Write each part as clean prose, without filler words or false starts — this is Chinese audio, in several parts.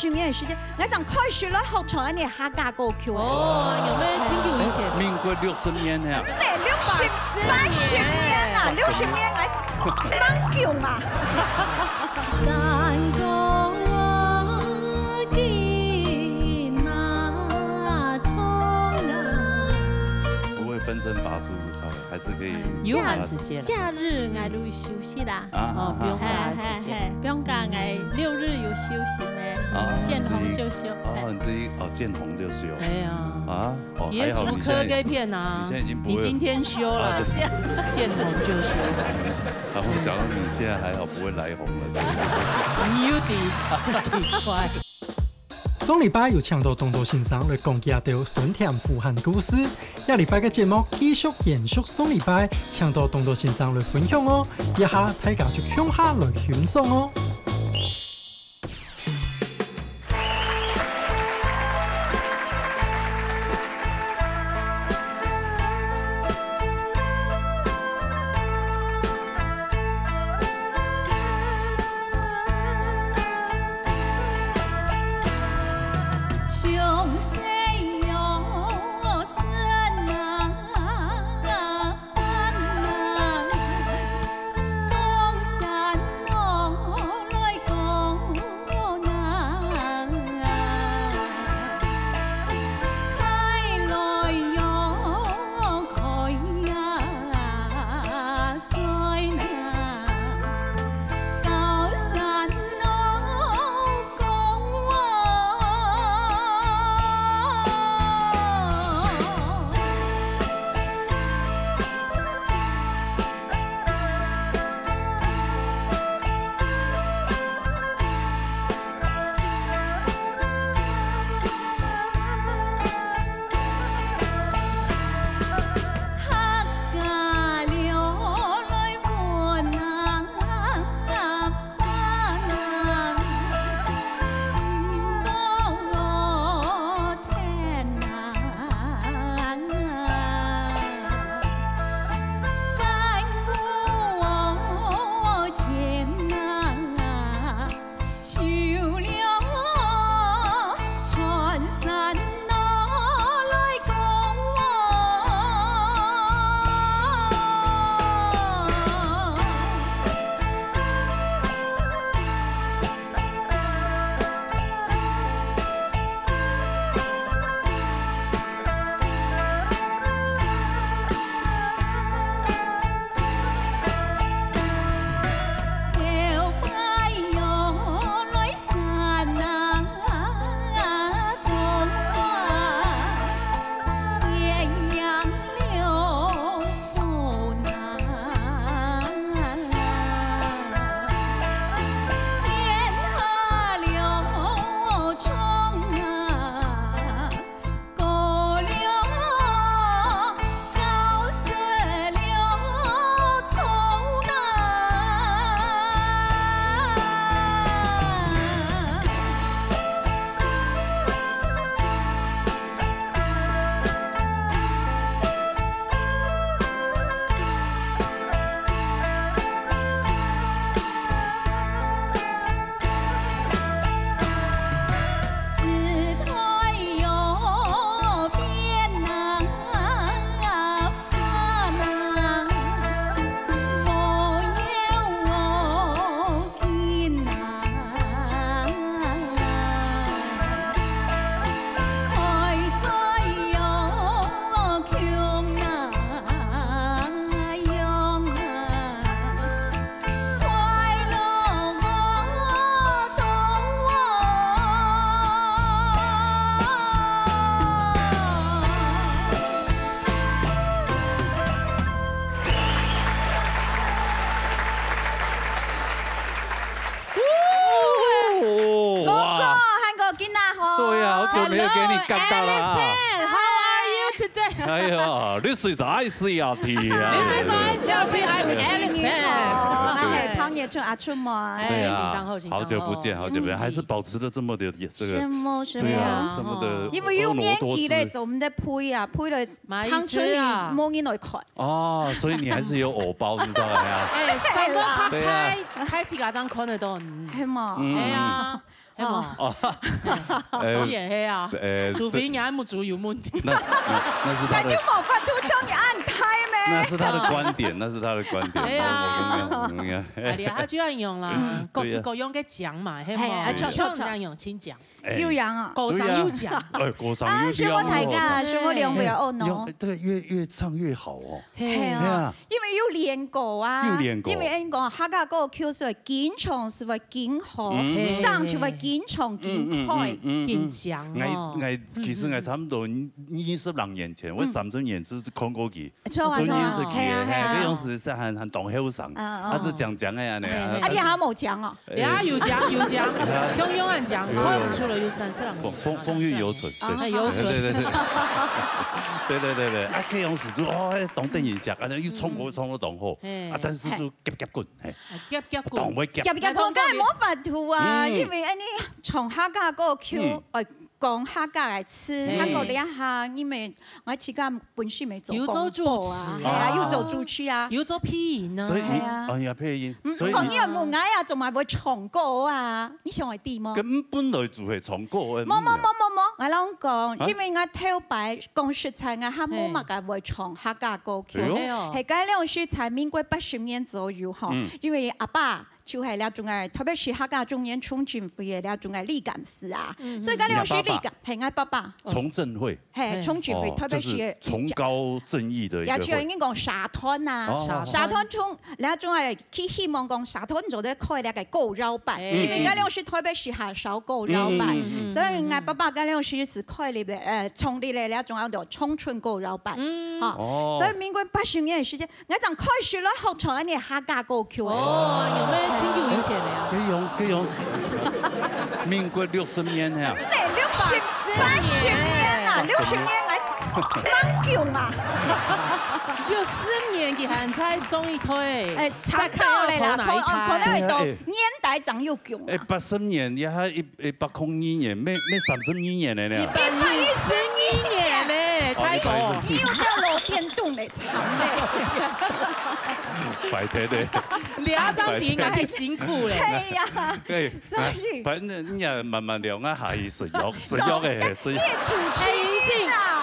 60年的时间，我讲开始了好长一年客家歌曲。哦，有没有清楚以前？民国60年呀。没80年啊，60年我蛮久嘛。分身乏术的操，还是可以有限时间。假日我都休息啦。哦，不用假时间，不用假，我6日有休息咩？见红就休。哦，你自己见红就休。哎呀。啊，也主科 K 片啊。你现在已经不会。你今天休了，见红就休。然后想到你现在还好，不会来红了。你有点奇怪。上礼拜有请到东道先生来讲解到顺田富汉故事，下礼拜嘅节目继续延续上礼拜，请到东道先生来分享哦，一下大家就向下来欣赏哦。没有给你干到了。 哎呀，你睡着爱睡啊天啊！你睡着爱睡啊天，I'm Alice Pan。那还胖也成阿春嘛？对啊，好久不见，好久不见，还是保持的这么的这个。什么？对啊，这么的。因為要年紀咧，就唔得配啊，配嚟香水啊，冇人來看。哦，所以你還是有偶包，知道嗎？哎，三個拍開始嗰張看得到。係嘛？係啊。係嘛？我也係啊，除非眼目足有問題。那是他的，那就冇法度將你按胎咩？那是他的觀點，那是他的觀點。係啊，係係啊，他就要用啦，各式各樣嘅獎嘛，係嘛？唱那樣請獎，要樣啊，歌上有獎。歌上有獎。是我睇㗎，是我兩位哦喏。對，越唱越好哦。係啊，因為要練過啊。要練過。因為講客家歌曲是為經常是為經好，上就為經常經快、經獎哦。其實我差唔多20年前，我3周年是看過佢，錯啊，嗰樣是在很當後生，啊，就講的啊你啊。啊，你還冇獎哦？呀，有獎，用用按獎，看不出來有30人。風韻猶存，猶存。對，啊，嗰樣是就當電影節，啊，又唱得當好，啊，但是就夾滾，夾滾，當會夾。夾梗係冇法度啊，因為你從客家歌曲講客家嘅詞，客家呢一下，因為我自家本身未做廣播啊，係啊，要做主持啊，要做配音啊，係啊，哎呀配音，所以你又冇嗌啊，仲埋會唱歌啊，你想係點麼？根本來就係唱歌嘅。冇，我諗講，因為我頭擺講實在，我還冇乜嘅會唱客家歌曲，係嗰兩時才民國80年左右嗬，因為阿爸。就係了種嘅，特別是客家中央총政會嘅了種嘅立感師啊，所以嗰兩時立感係我爸爸。從政會係총政會，特別是崇高正義的一個會。也就已經講沙灘啊，沙灘從了種係佢希望講沙灘做得開了個歌謠版，因為嗰兩時特別是下手歌謠版，所以我爸爸嗰兩時是開立創立了了種叫做청춘歌謠版，所以民國80年嘅時間，我就開始咗學唱一啲客家歌曲。哦，有咩？清久以前的呀，這樣，民國60年呀，唔係80年啊，60年我蠻久嘛，60年佢還才送一推，差不多嘞啦，可能會到年代長又久。80年也係102年，咩32年嚟呢？112年嘞，太多，你又掉落電動嚟長嘞。快啲的，2張碟應該係辛苦嘞。係呀，所以，反正你也慢慢聊，我下一水藥嘅，水藥。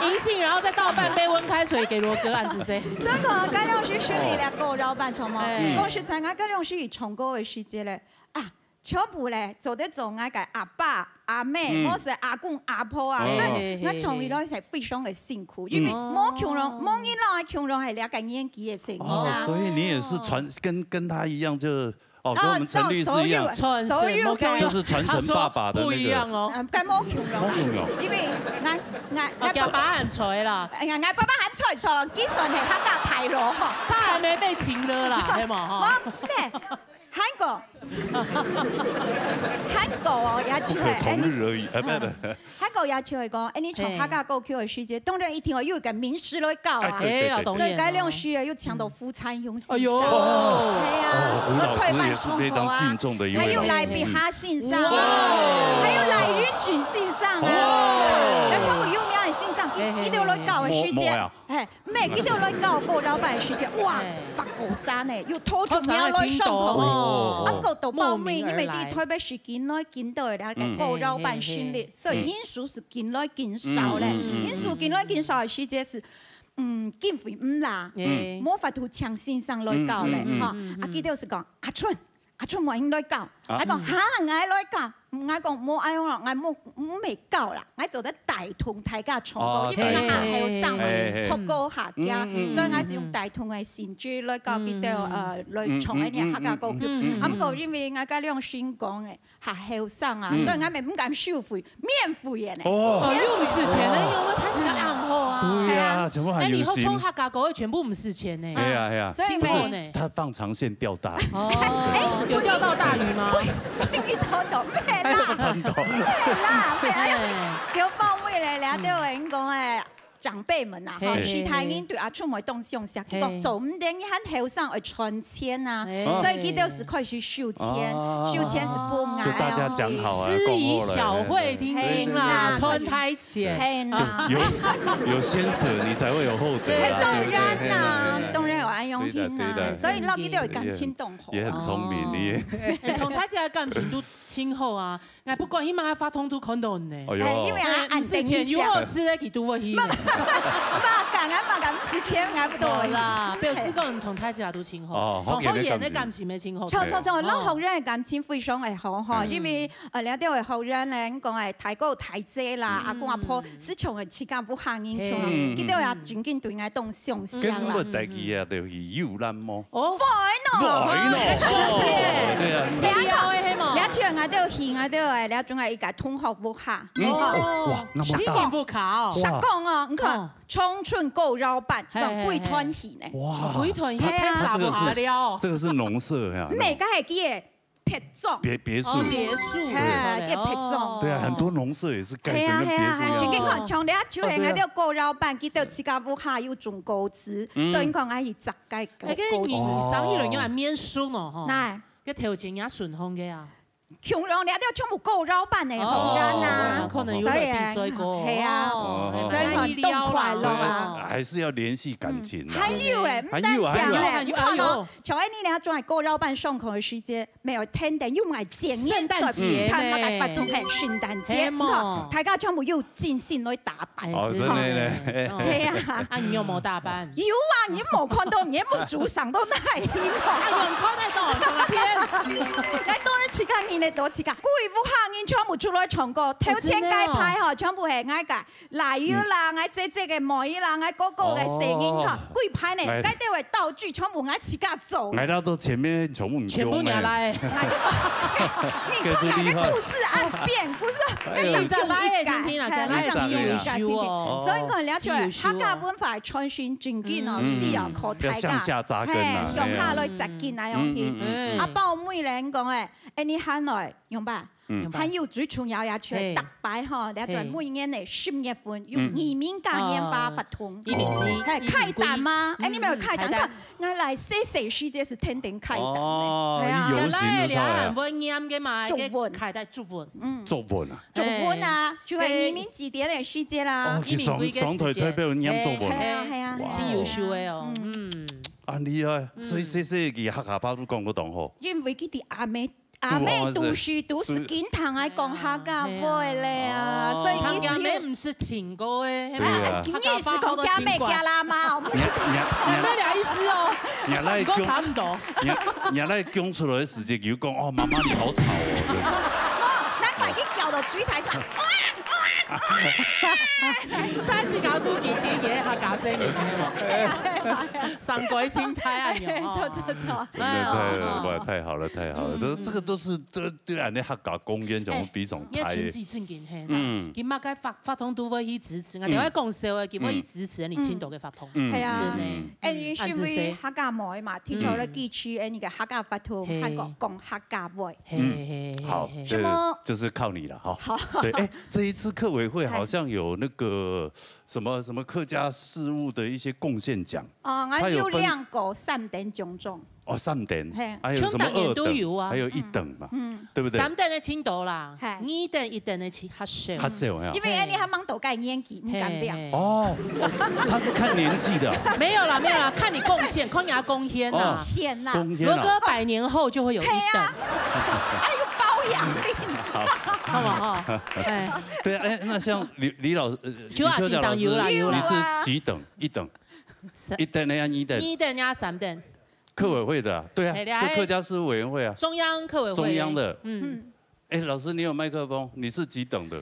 銀杏，然後再倒半杯溫開水給羅哥按子食。真個，嗰兩時選你兩個老闆唱嘛，講實在，我嗰兩時唱歌嘅時節咧，啊，全部咧做得做我嘅阿爸、阿妹，我是阿公、阿婆啊，所以我從嚟係非常嘅辛苦，因為冇窮人，冇人老係窮人係兩個年紀嘅事情啊。所以你也是跟他一樣就。哦，跟我們陳律師一樣，就是傳承爸爸的那個。不一樣哦，跟冇窮人，因為我爸爸很脆啦，我爸爸很脆錯，基本係客家太老，他還沒被情勒啦，係嘛哈？咩？韓國哦，也就係同日而已，韓國也就係講，你唱客家歌曲嘅時節，當然一定要有個名師來教啊，所以嗰兩時要唱到夫妻勇先生，係啊，我快慢唱歌啊，還有賴碧霞先生啊，還有賴雲俊先生啊，有唱過有名嘅先生，呢條來教嘅時節，咩呢條來教歌老闆嘅時節，哇，白果山咧，要拖出名來上堂。啱個到報名，因為啲台北市見來見到嘅咧，歌謠版訓練，所以人數是見來見少咧，人數見來見少嘅時節是，經費唔啦，冇法度請先生來教咧，嚇，啊記得是講阿春冇應來教，我講嚇我來教。我講冇愛用啦，我未教啦，我做得大同大家唱歌，因為我下後生學歌客家，所以我是用大同嘅線珠來教佢哋來唱一啲客家歌曲。咁個因為我嗰兩先講嘅下後生啊，所以我咪唔敢收費，免費嘅咧。哦，又唔是錢咧，因為他是個暗號啊。對啊，全部很有心。以後唱客家歌全部唔是錢呢。係啊係啊，所以咪他放長線釣大魚。哦，有釣到大魚嗎？你睇到咩？啦，叫方位咧，你都有人講誒長輩們啊，其他人對阿春梅當相識，佢講做唔定，你喺後生會存錢啊，所以佢都是開始收錢，收錢是不挨就大家講好啊，司儀小會聽聽啦，存太錢，有先捨，你才會有後得。當然啦，當然有安用聽啊，所以老佢都有感情動好。也很聰明，你同大家感情都親厚啊。哎，不管伊妈发通都看到呢。因为按之前有我是咧去拄我去。嘛敢，不是钱还不多啦。表示讲同太子也都亲好，好演的感情没亲好。错，咱后人的感情非常的好哈，因为了到的后人咧，讲诶太高太济啦，阿公阿婆是从的起家不行因去，记得也真紧对我动想象啦。根本第二啊，就是游览么？哦，对啊，了去我都去，我都诶，了种诶伊个通学不下。哇，那么大！不卡哦。实讲哦，你看청춘狗绕版，当鬼团戏呢。哇，鬼团戏太傻不下了。这个是农舍呀。每个系记别墅。别墅。别墅。嘿，叫别墅。对啊，很多农舍也是盖成跟别墅一样。就跟讲，从了就系我哋狗绕版，记到自家屋下有种高子，所以你讲我是杂介高子。上一轮用来免书呢，吼。那个头前也顺风嘅啊。穷人了了全部狗绕版的红人呐，可能有点水果，系啊，所以很动快乐啊，还是要联系感情。还有嘞，唔单讲嘞，你看哦，像你俩仲系狗绕版上课的时间，没有天灯，又买见面圣诞节，他们发通係聖誕節，你看大家全部又精心去打扮，真的咧，係啊，啊你有冇打扮？有啊，你冇看到你冇主上都那一套，有人看得到照片，来多人去看你咧。多次噶，鬼屋下人全部出來唱歌，頭前街派嗬，全部係嗌個奶油啦，嗌姐姐嘅妹啦，嗌哥哥嘅聲音嗬，鬼派呢，街啲為道具全部嗌自家做。來到前面全部全部拿來，你講兩個故事按變，不是？再來今天啦，再來優秀哦。所以我了解客家文化傳承真緊哦，是啊，靠大家，向下扎根啊，用下來扎根那樣去。阿包妹咧講誒，你喊來用吧。還有最重要也出特擺嗬，你在每年的10月份有移民嘉年華發通，移民節開蛋嗎？你沒有開蛋？我來細世界是天天開蛋哦，遊行嘅時候，會啱嘅嘛，開蛋祝福，祝福啊，祝福啊，就係移民節點嘅時節啦，移民季嘅時節，俾人啱祝福，係啊，真優秀嘅哦，很厲害，所以嘅客家話都講得當好，因為佢哋阿妹讀書都是經常愛講客家話咧啊，所以客家妹唔是聽過誒，你也是講家妹家啦嘛，我們是咩倆意思哦？你講差唔多，你嚟講出來嘅時節，佢講哦，媽媽你好吵哦，難怪佢叫到水台上。太子搞都幾啲嘢客家聲嚟嘅，上鬼青苔啊！錯，太好了，這個都是對人哋客家公園就比上太。也全真見係，佢乜嘅發通都會去支持，我哋喺講笑嘅，佢會去支持你青島嘅發通。係啊，真你是因為客家妹嘛，提出了地區誒，你嘅客家發通，係講客家話。好，就是靠你了哈。對，這一次客委會好像有那個什麼客家事務的一些貢獻獎。我有2個3等獎狀。3等，還有什麼2等，還有1等嘛，對不對？3等的青島啦，2等1等的黑色。黑色呀。因為你還蠻多改年紀，唔敢表。哦，他是看年紀的。沒有啦，看你貢獻，看你要貢獻啦。獻啦。如果100年後就會有1等。還有保養病。好不好？對啊，那像李老師，就經常有啦。你是幾等？1等。1等呀，2等。2等呀，3等。客委會的，對啊，就客家事務委員會啊。中央客委會。中央的，老師你有麥克風，你是幾等的？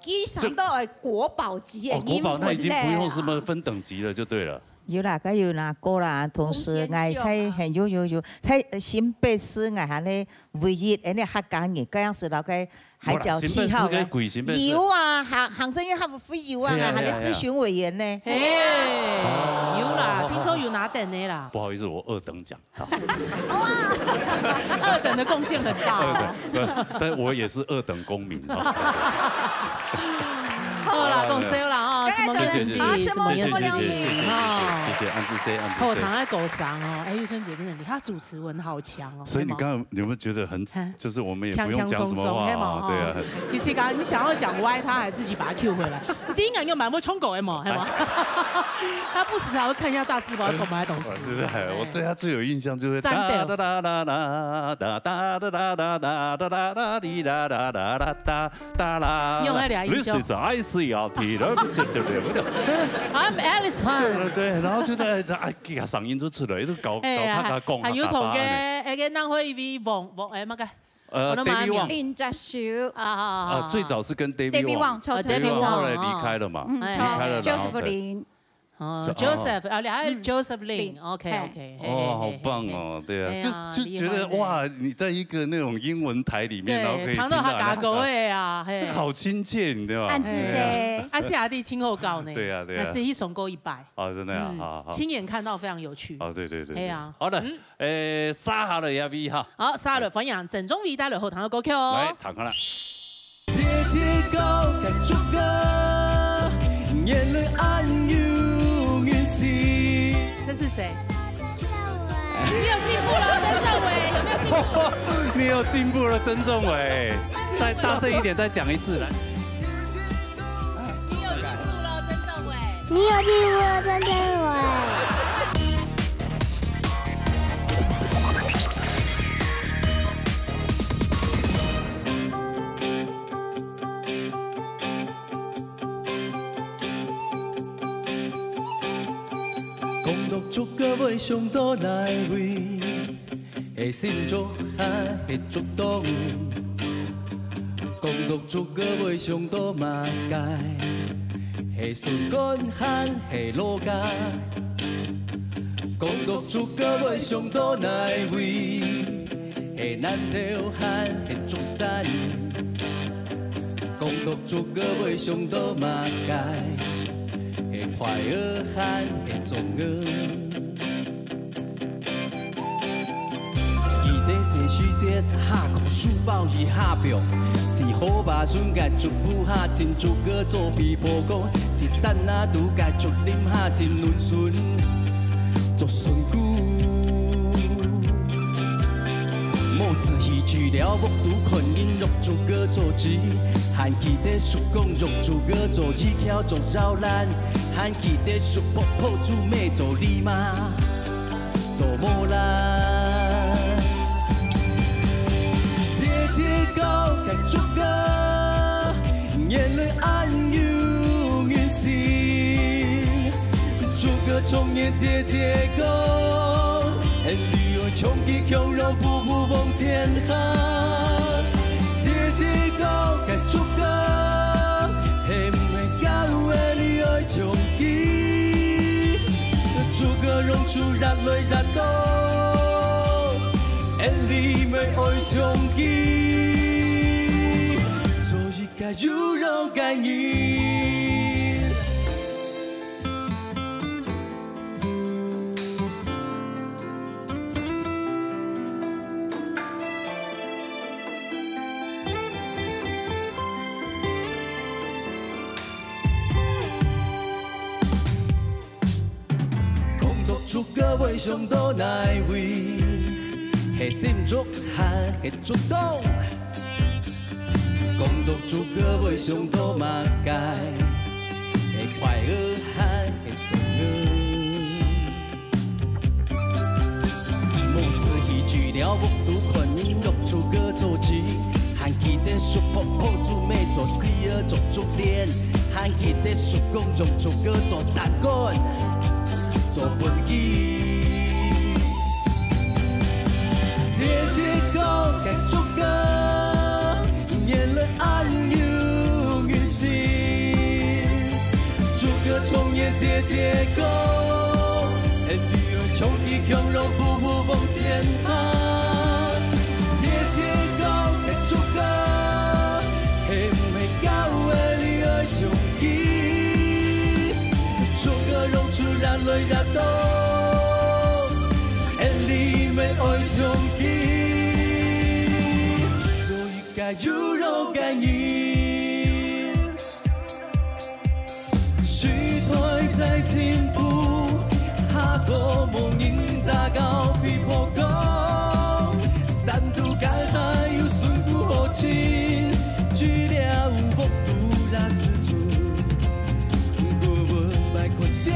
基上都係國寶級嘅，國寶那已經不用什麼分等級了，就對了。有啦，咁有啦，歌啦，同時嗌睇係有，睇新北市嗌下咧，唯一誒客家人，咁樣是那個海角七號嘅。有啊，行政院還會有啊，嗌下咧諮詢委員咧。有啦，聽說有拿等的啦。不好意思，我2等獎。哇，2等的貢獻很大。但我也是2等公民。好啦，講笑啦哦，什麼年紀，什麼年紀，謝謝安志 C。後堂在狗上哦，玉春姐真的，她主持文好強哦。所以你剛剛有沒有覺得很，就是我們也不用講什麼話，對啊。其實剛你想要講歪，他還自己把它 Q 回來。第一眼又蠻會衝狗的嘛，係嘛？他不时才会看一下大字报，干嘛东西？对不对？我对他最有印象就是哒哒哒哒哒哒哒哒哒哒哒哒哒哒滴哒哒哒哒哒哒啦。用那俩音效。 This is ICRT， I'm Alice Pan。对，然后就在给他嗓音就出来，就搞他讲。還有同嘅那會位王誒乜嘅？David Wong。林哲秀啊，最早是跟 David Wong，David Wong 後來離開了嘛，離開了。Joseph Lin。 Joseph 啊，你還有 Joseph Lin，OK，哦，好棒哦，對啊，就覺得哇，你在一個那種英文台裡面，然後可以聽到他講嘅啊，好親切，你知道嗎？安子噻，阿西亞蒂親後告呢？對啊，對啊，那是一首歌100。哦，真的啊，好，親眼看到非常有趣。哦，對對對，係啊，好的，沙下嚟一 V 哈，好，沙下嚟歡迎鄭中偉帶來後堂嘅歌曲哦。來，彈開啦。 这是谁？你有进步了，曾仲伟，有没有进步？你有进步了，曾仲伟，再大声一点，再讲一次来。你有进步了，曾仲伟。你有进步了，曾仲伟。 讲到足够要上倒哪位，的心足还会触动。讲到足够要上倒马街，的顺干还会落架。讲到足够要上倒哪位，的难题还会足散。讲到足够要上倒马街。 快乐还会中二，记得新时节下课书包一下表，是好把孙家逐步下进逐个做皮波歌，是山那度家逐林下进论顺做顺久。某时戏剧了木都困因入逐个做字。 还记得叔公入住个做衣巧做绕烂，还记得叔婆婆煮妹做姨妈做木兰。姐姐高该足个，眼泪暗有远心，逐个从眼姐姐高，旅游穷极穷肉步步往前行。 足够，还没够的你爱冲击，足够让出热泪热度，的你没爱冲击，所以该有让感应。 足够要上到哪位？的心足还会触动。讲到足够要上到马街，的快乐还会中二。某时戏剧了木都困因入足够做字，还记得叔婆婆煮妹做死儿做竹帘，还记得叔公用足够做蛋糕。 做本机，姐姐讲该足够，眼泪暗有远心，足够从眼姐姐讲，女儿穷极穷肉步步往前行，姐姐讲该足够，还没够的你爱冲击，足够让出热泪热。 爱冲击，所以该有肉感应。时代在进步，下个梦影咋搞比破功？三度干还有顺度好情，去了无风度拉丝竹，过问白困掉。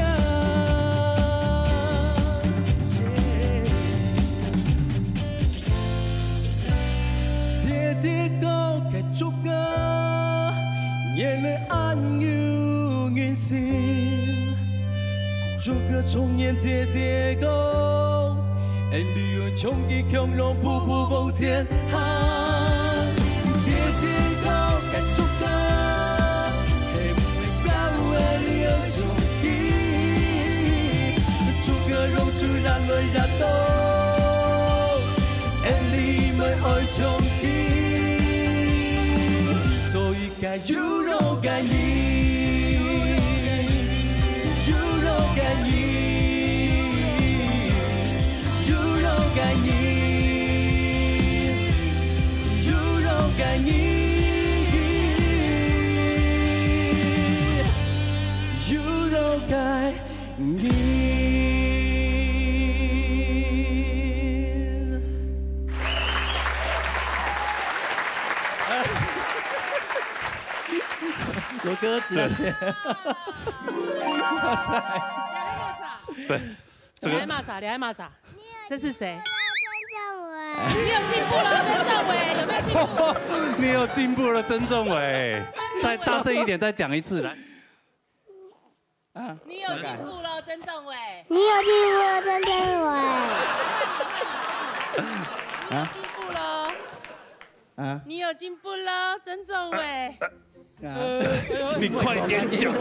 暗有远行，逐个重演节节高，沿旅游冲击汹涌，瀑布往前行，节节高，该逐个，黑不高的流冲击，逐个融出燃泪热度，沿里没爱冲击。 该有肉干你，有肉干你，有肉干你，有肉干你，有肉干你。 罗哥，谢谢。哇塞！对，这个。你爱骂啥？这是谁？曾仲伟。你有进步了，曾仲伟，有没有进步？你有进步了，曾仲伟。再大声一点，再讲一次来。啊！你有进步了，曾仲伟。你有进步了，曾仲伟。啊！进步了。啊！你有进步了，曾仲伟。 你快点讲！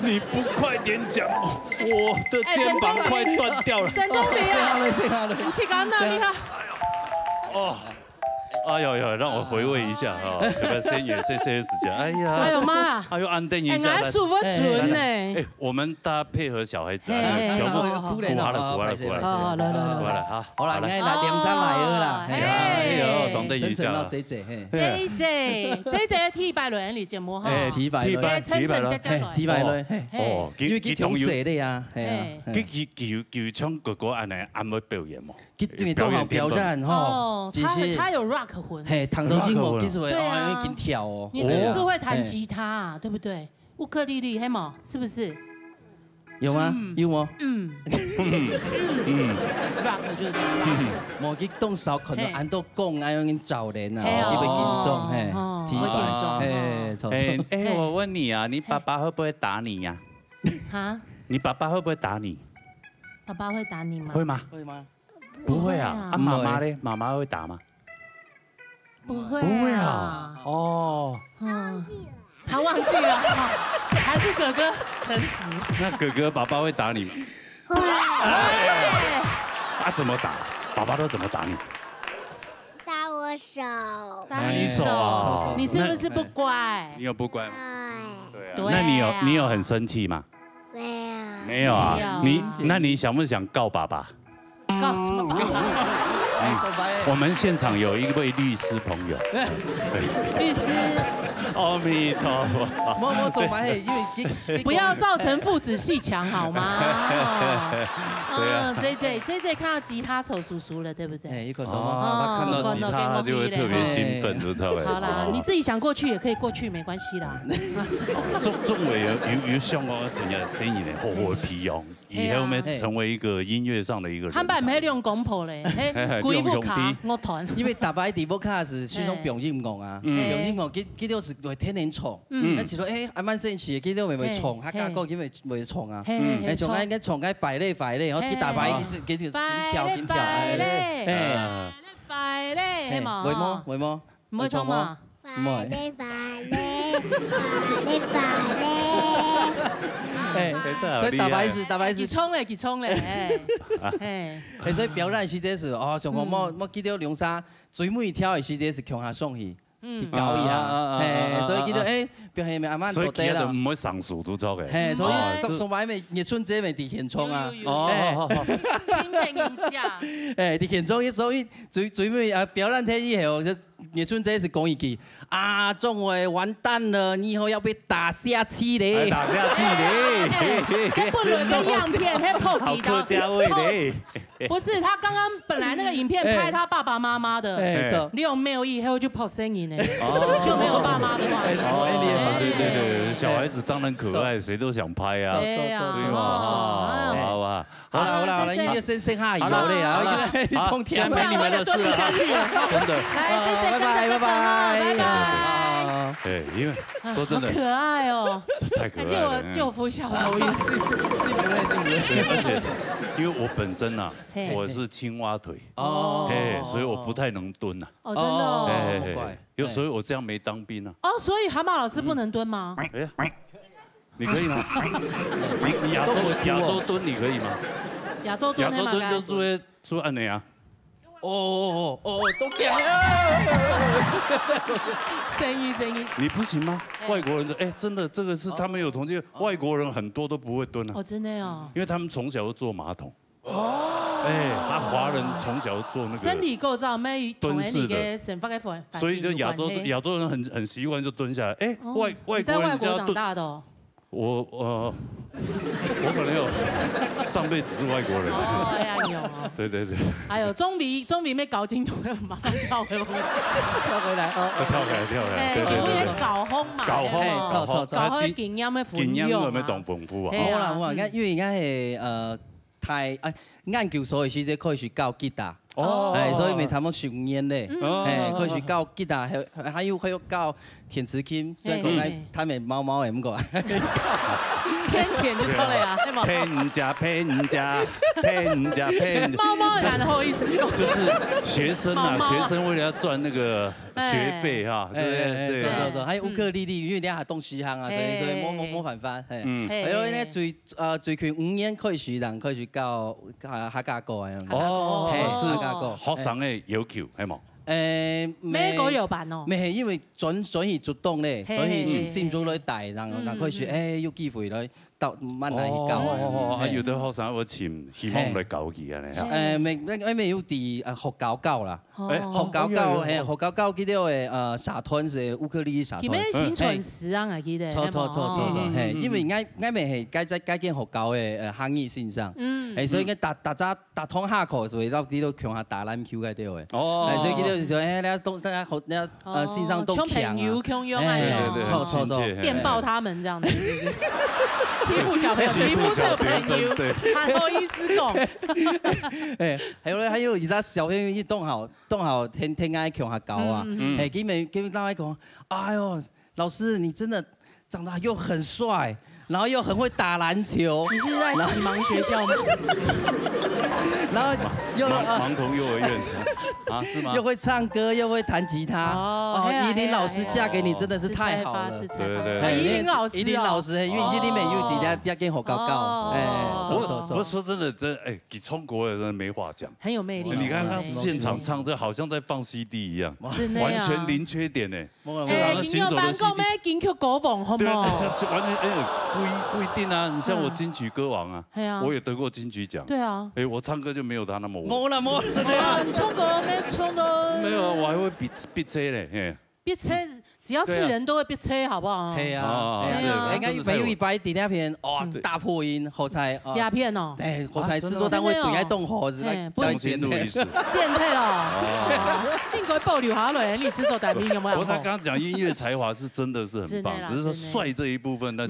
你不快点讲，我的肩膀快断掉了。曾仲伟啊，你去干哪？你好。哦，哎呦呦，让我回味一下啊！要不要先些时间？哎呀，哎呦妈！哎呦，安定一下。哎，舒服准呢。哎，我们大家配合小孩子啊，全部鼓来哈。好了，来梁章来了啦。哎呦，懂得一下。J T拜轮你节目哈。T 拜轮。T 拜轮。哦，因為佢同寫的啊。佢唱哥哥安尼安會表演嘛？佢都好表演吼。他有 rock 魂。嘿，唐頭經我其實會哦，已經跳哦。你是不是會彈吉他啊？對不對？烏克麗麗，嘿嘛，是不是？有嗎？有嗎？rock 就是 rock。我去動手，可能按到講，按用找人啊，你會緊張，嘿，提拔，哎，我問你啊，你爸爸會不會打你呀？哈？你爸爸會不會打你？爸爸會打你嗎？會嗎？會嗎？不會啊。啊，媽媽呢？媽媽會打嗎？不會。不會啊。哦。他忘記了，還是哥哥誠實。那哥哥爸爸會打你嗎？會。啊，怎麼打？爸爸都怎麼打你？打我手。打你手啊？你是不是不乖？你有不乖嗎？對。那你有很生氣嗎？沒有。沒有啊。那你想不想告爸爸？告什麼爸爸？我們現場有一位律師朋友。律師。阿彌陀佛。我說白嘿，因為不要造成父子鬩牆好嗎？對啊。J 看到吉他手叔叔了，對不對？哎，有可能他看到吉他他就會特別興奮，都知道。好啦，你自己想過去也可以過去，沒關係啦。仲偉有像我等下聲音咧，好皮用，以後咩成為一個音樂上的一個人才。他們唔係用廣播咧，鬼舞卡樂團。因為大擺地波卡是始終表演樂啊，表演樂佢都是會天然唱，而且說誒，阿曼先前佢都會唱，客家歌佢會唱啊，誒唱緊唱緊快咧，我啲大擺佢條跳，快咧，係嘛？會麼？唔會唱嘛？快咧，所以大擺是佢衝咧，所以表演時節是哦，上個我記得龍沙最尾跳嘅時節是強下上去。去搞一下，所以記得表現咪啱啱做對啦。唔可以上訴都做嘅。所以上擺咪熱春節咪啲現場啊。清靜一下。啲現場所以最尾啊表演天以後，熱春節是講一句啊，仲偉完蛋了，你以後要被打下去咧。打下去咧。那不能跟樣片，那破底客家味咧。不是，他剛剛本來那個影片拍他爸爸媽媽的，你有沒有以後就破聲音呢？就沒有爸媽的話。對，小孩子當然可愛，誰都想拍啊。對嘛，好吧。好了，音樂先下以後咧，然後你通天，沒你們的事了，真的。來，拜拜。对，因为说真的，可爱哦，太可爱了。借我扶一下我也是，对，而且因为我本身呐，我是青蛙腿哦，所以我不太能蹲呐。哦，真的哦，所以我这样没当兵啊。哦，所以蛤蟆老师不能蹲吗？哎，你可以吗？你亚洲蹲你可以吗？亚洲蹲就是做安尼啊。哦，都讲啊！声音，你不行吗？外国人的真的这个是他们有统计，外国人很多都不会蹲啊。哦，真的哦。因为他们从小就坐马桶。哦。他华人从小做那个。生理构造没蹲式的，所以就亚洲人很习惯就蹲下来。外国人在外国长大的哦。我可能有上辈子是外国人。哦，哎呀有。对。还有中比没搞清楚，马上跳回来。跳回来。对，搞轰嘛。搞轰经验的分享。经验有咩当丰富啊？好啦，因为咱是太研究所的时阵可以去教吉他。哦，所以没差不多10年嘞，可以去教吉他，还有教填词琴，所以讲他们猫的唔过。骗钱就错了呀，骗人家。猫然后意思就是学生啊，学生为了要赚那个学费哈，对，还有乌克丽丽，因为你还东西行啊，所以摸反翻，还有呢最近5年可以去教客家歌啊，哦，是学生的要求係冇？美國有辦哦，未係因為轉移主動咧，轉移先做嚟帶，然後佢說有機會嚟到慢嚟教。有啲學生會希望嚟教佢啊，未有啲學教啦，學教佢啲社團是烏克麗社團。佢咩新傳時啊？我記得。錯，因為我未係解建學教嘅行業線上，所以我打通下課所以到啲都強下打籃球嗰啲嘅，所以佢哋就說大家好，線上都強啊，錯，電爆他們這樣子，欺負小朋友，欺負小朋友，還好意思講。還有而家小朋友動好天愛強下教啊，佢大家講，哎呦，老師你真的長得又很帥。然後又很會打籃球，你是在啟蒙學校嗎？然後又盲童幼兒園啊，是嗎？又會唱歌，又會彈吉他。哦，依林老師嫁給你真的是太好了。對，依林老師，因為依林美有底下跟學高高。不過說真的，給中國人真的沒話講，很有魅力。你看他現場唱，這好像在放 CD 一樣，完全零缺點呢。金牛班講咩？金曲歌王好冇？完全不一定啊，你像我金曲歌王啊，我也得過金曲獎。對啊，我唱歌就沒有他那麼冇了，真的啊，你唱歌沒唱的？沒有，我還會逼車嘞，逼車，只要是人都會逼車，好不好？係啊，應該沒有一擺電影片，大破音，後才鴉片哦，後才製作單位對愛動火，不用見路意思，見退了，應該爆料下來，你製作單片有冇？不過他剛剛講音樂才華是真的是很棒，只是說帥這一部分，那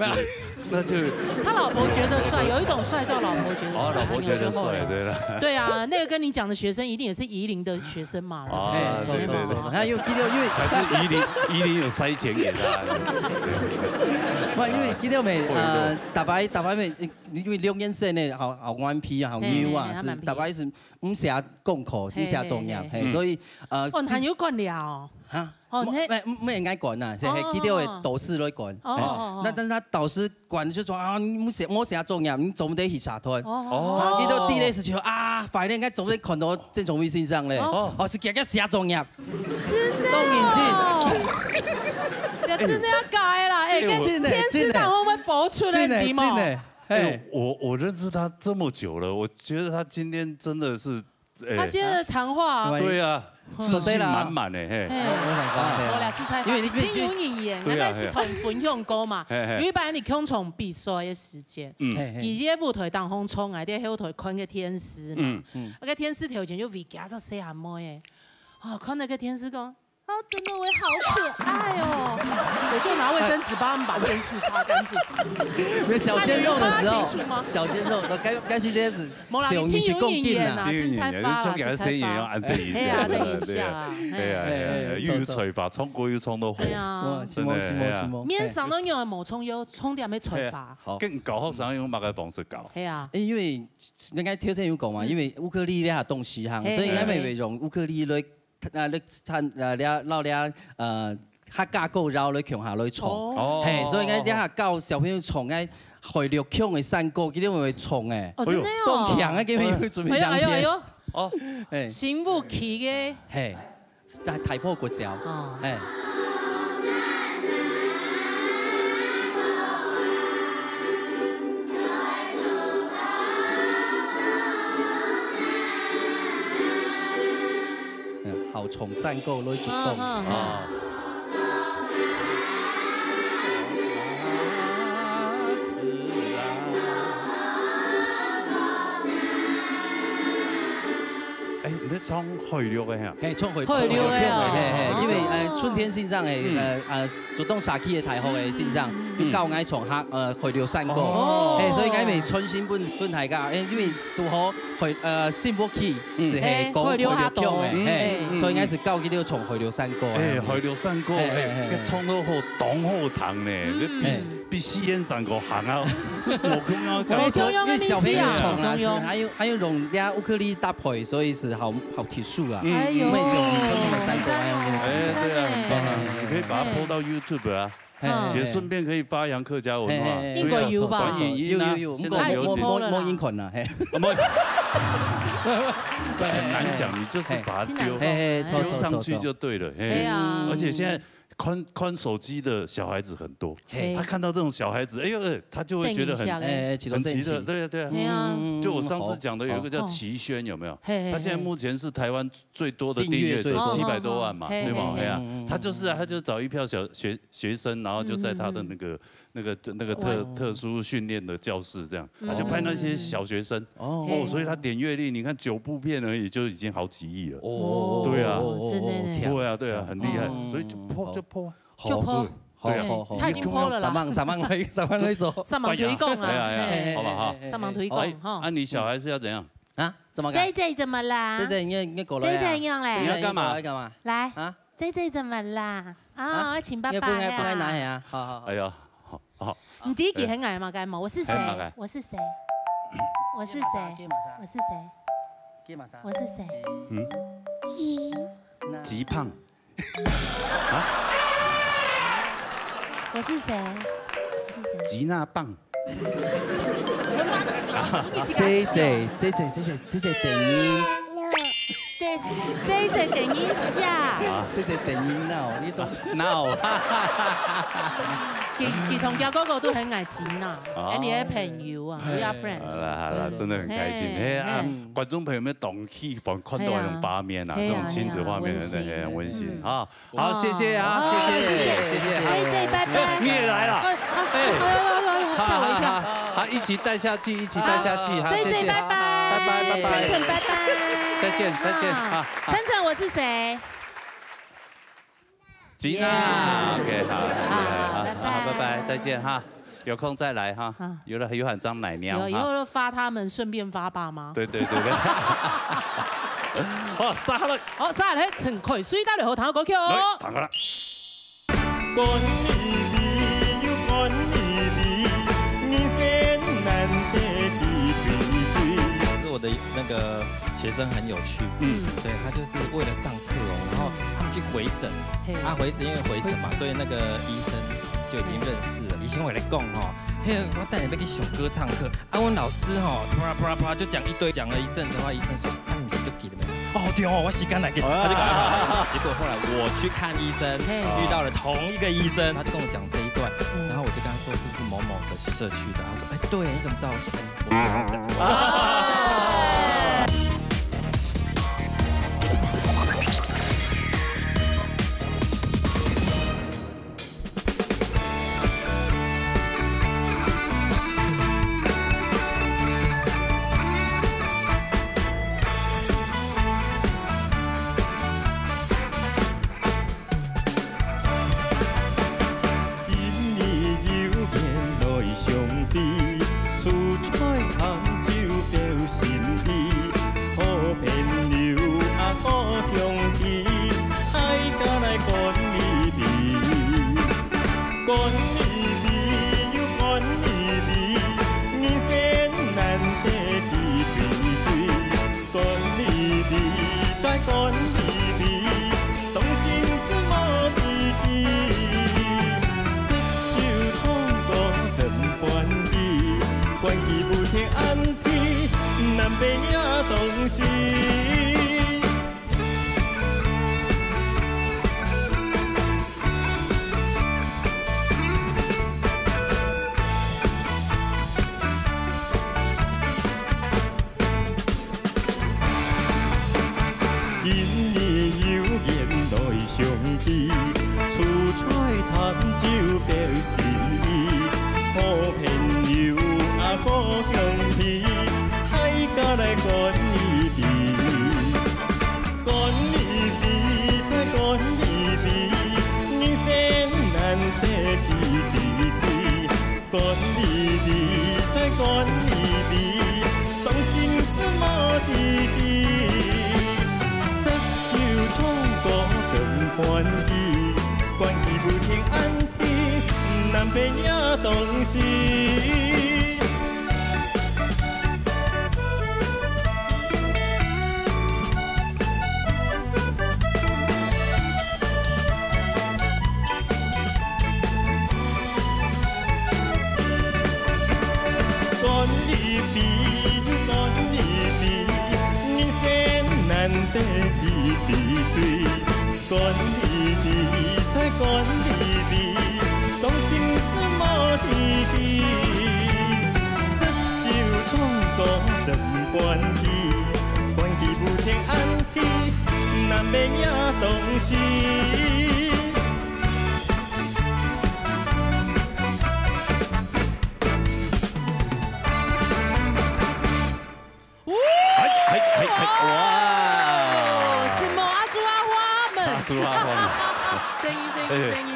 就他老婆覺得帥，有一種帥叫老婆覺得帥，老婆覺得帥，對了。對啊，那個跟你講的學生一定也是宜林的學生嘛。對，還有因為還是宜林有塞錢給他。唔，因為記得未？大擺咪，因為兩件事呢，好頑皮啊，好牛啊，是大擺是唔寫功課，唔寫作業，所以還有管了。嚇？沒人該管啊，係記得嘅導師來管。但是他導師管就說啊，你唔寫作業，你總得去社團。記得第一時就啊，快點，我總得看到鄭崇偉先生咧。是日日寫作業。真的。當然真。真的要改啦！跟天師黨會不會播出來的嘛？我認識他這麼久了，我覺得他今天真的是，他今天的談話，對啊，自信滿滿的嘿。我倆是採訪，金融演員，應該是同分享過嘛。有一班你空從比賽嘅時間，佢啲舞台當空衝，啲喺舞台看個天師嘛。個天師條件就為家咗細阿妹嘅，看那個天師講。哦，真的会好可爱哦！我就拿卫生纸帮他们把电视擦干净。没有小鲜肉的时候，小鲜肉该去这样子，用一些共进啊，身材发啦，身材发，要安排一下，对啊，又吹发，冲过又冲到火，真的，面上都用冒充油，冲点没吹发。更搞好上用马个方式搞。系啊，因为应该挑战有讲嘛，因为乌克丽丽下东西行，所以应该咪用乌克丽丽你参老了客家歌绕来强下来唱，嘿，所以应该底下教小朋友唱嘅会录腔嘅山歌，佢哋會唱嘅。哦，真的哦。當強嘅佢哋會準備兩篇。哎呦，哦，新武器嘅，嘿，但係提破骨招，嘿。後從山歌來做工啊！你在唱海流嘅嚇？係唱海流嘅，因為春天線上係主動殺氣嘅太好嘅線上，教嗌唱海流山歌，所以解咪春先搬大家，因為拄好新武器是係講海流腔嘅，所以解是教佢哋要唱海流山歌。海流山歌，佢唱到好當好堂呢，比西安山歌行啊！因為小朋友唱啦，還有用啲烏克麗搭配，所以是好提速啊！哎呦，沒錯，傳統的山歌，對啊，很棒啊！你可以把它播到 YouTube 啊，也順便可以發揚客家文化。應該有吧？有，現在流行摸音群啊，很難講，你就是把它丟上去就對了。而且現在。看手機的小孩子很多，他看到這種小孩子，哎呦，他就會覺得很奇特，對啊，就我上次講的有一個叫齊軒，有沒有？他現在目前是台灣最多的訂閱者，700多萬嘛，對嗎？哎呀，他就是啊，他就找一票學生，然後就在他的那個特殊訓練的教室，這樣，他就拍那些小學生，哦，所以他點閱率，你看9部片而已就已經好幾億了，哦，對啊，對啊，很厲害，所以就破。就破，對啊，他已經破了啦。3萬可以做，上網推廣啊，好不好？上網推廣哈。那你小孩是要怎樣啊？怎麼？JJ 怎麼啦？JJ 應該過來。JJ 樣嘞？你要幹嘛？來啊！JJ 怎麼啦？啊，我請爸爸呀。不該拿起啊！好。哎呀，好。你第一句很矮嘛？該嘛？我是誰？我是誰？我是誰？我是誰？我是誰？極胖。啊？我是誰？吉娜棒。JJ 等音。對 ，JJ 等一下。JJ 等音鬧，你都鬧。佢同家哥哥都很愛吉娜，你嘅朋友啊 ，We are friends。好啦，真的很開心。哎啊，觀眾朋友們懂氣氛，看到那種畫面啊，這種親子畫面，真的很溫馨啊。好，謝謝啊，謝謝。JJ 拜拜。你也來了。哎，嚇我一跳。好，一起帶下去，一起帶下去。好，JJ 拜拜。拜拜，拜拜。晨晨拜拜。再見，再見。好。晨晨，我是誰？吉娜 ，OK， 好，拜拜，再見哈，有空再來哈，有很張奶尿，以後發他們，順便發爸媽。對。好，殺啦！好，殺嚟，陳葵水打嚟好彈個歌曲。嚟，彈啦。我的那個學生很有趣，對，他就是為了上課哦，然後他們去回診，因為回診嘛，所以那個醫生就已經認識了。以前我來講哈，我帶你們去上歌唱課，我老師哈，啪就講一堆，講了一陣子話，醫生說，你們就記得沒？哦對哦，我時間來給，他就趕快。結果後來我去看醫生，遇到了同一個醫生，他就跟我講這一段，然後我就跟他說是不是某某的社區的，他說哎對，你怎麼知道？我說我。心意，好朋友啊故乡去，海角来赶你离，赶你离又赶你离，人生难得几杯醉，赶你离再赶你离，伤心事无天机，十酒冲过怎欢喜，关机不听安天，南北也同时。今年有缘来相见，出彩谈酒表心意，好朋友啊故乡去，海角来赶你离，赶你离再赶你离，人生难得几滴水，赶你离再赶你离，伤心事无天机。冲过怎欢喜，关机不听安天，南北也同时。赶你离，赶你离，人生难得几滴水，赶你离，再赶你离，伤心事无天机，十酒冲过怎欢喜，关机不听安天，南北也同时。朱阿花，声音，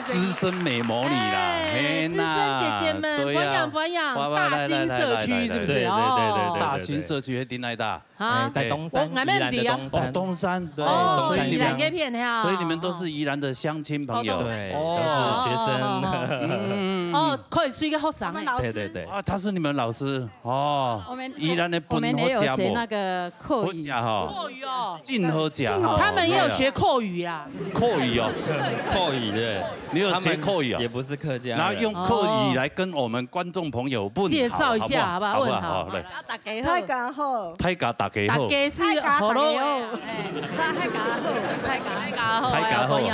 资深美魔女啦，资深姐姐们，欢迎，大新社区是不是？对，大新社区顶来大，在东山，宜兰的东山，对，宜兰这片哈，所以你们都是宜兰的乡亲朋友，对，都是学生，可以是一个学生，对，啊，他是你们老师哦，宜兰的我们也有学那个口语哈，口语哦，进喝甲，他们也有学口语啦，口语哦，口语的，你有学口语啊？也不是客家，然后用口语来跟我们观众朋友问介绍一下，好不好？问好，大家好，大家大家好，大家是好咯，大家好，欢迎，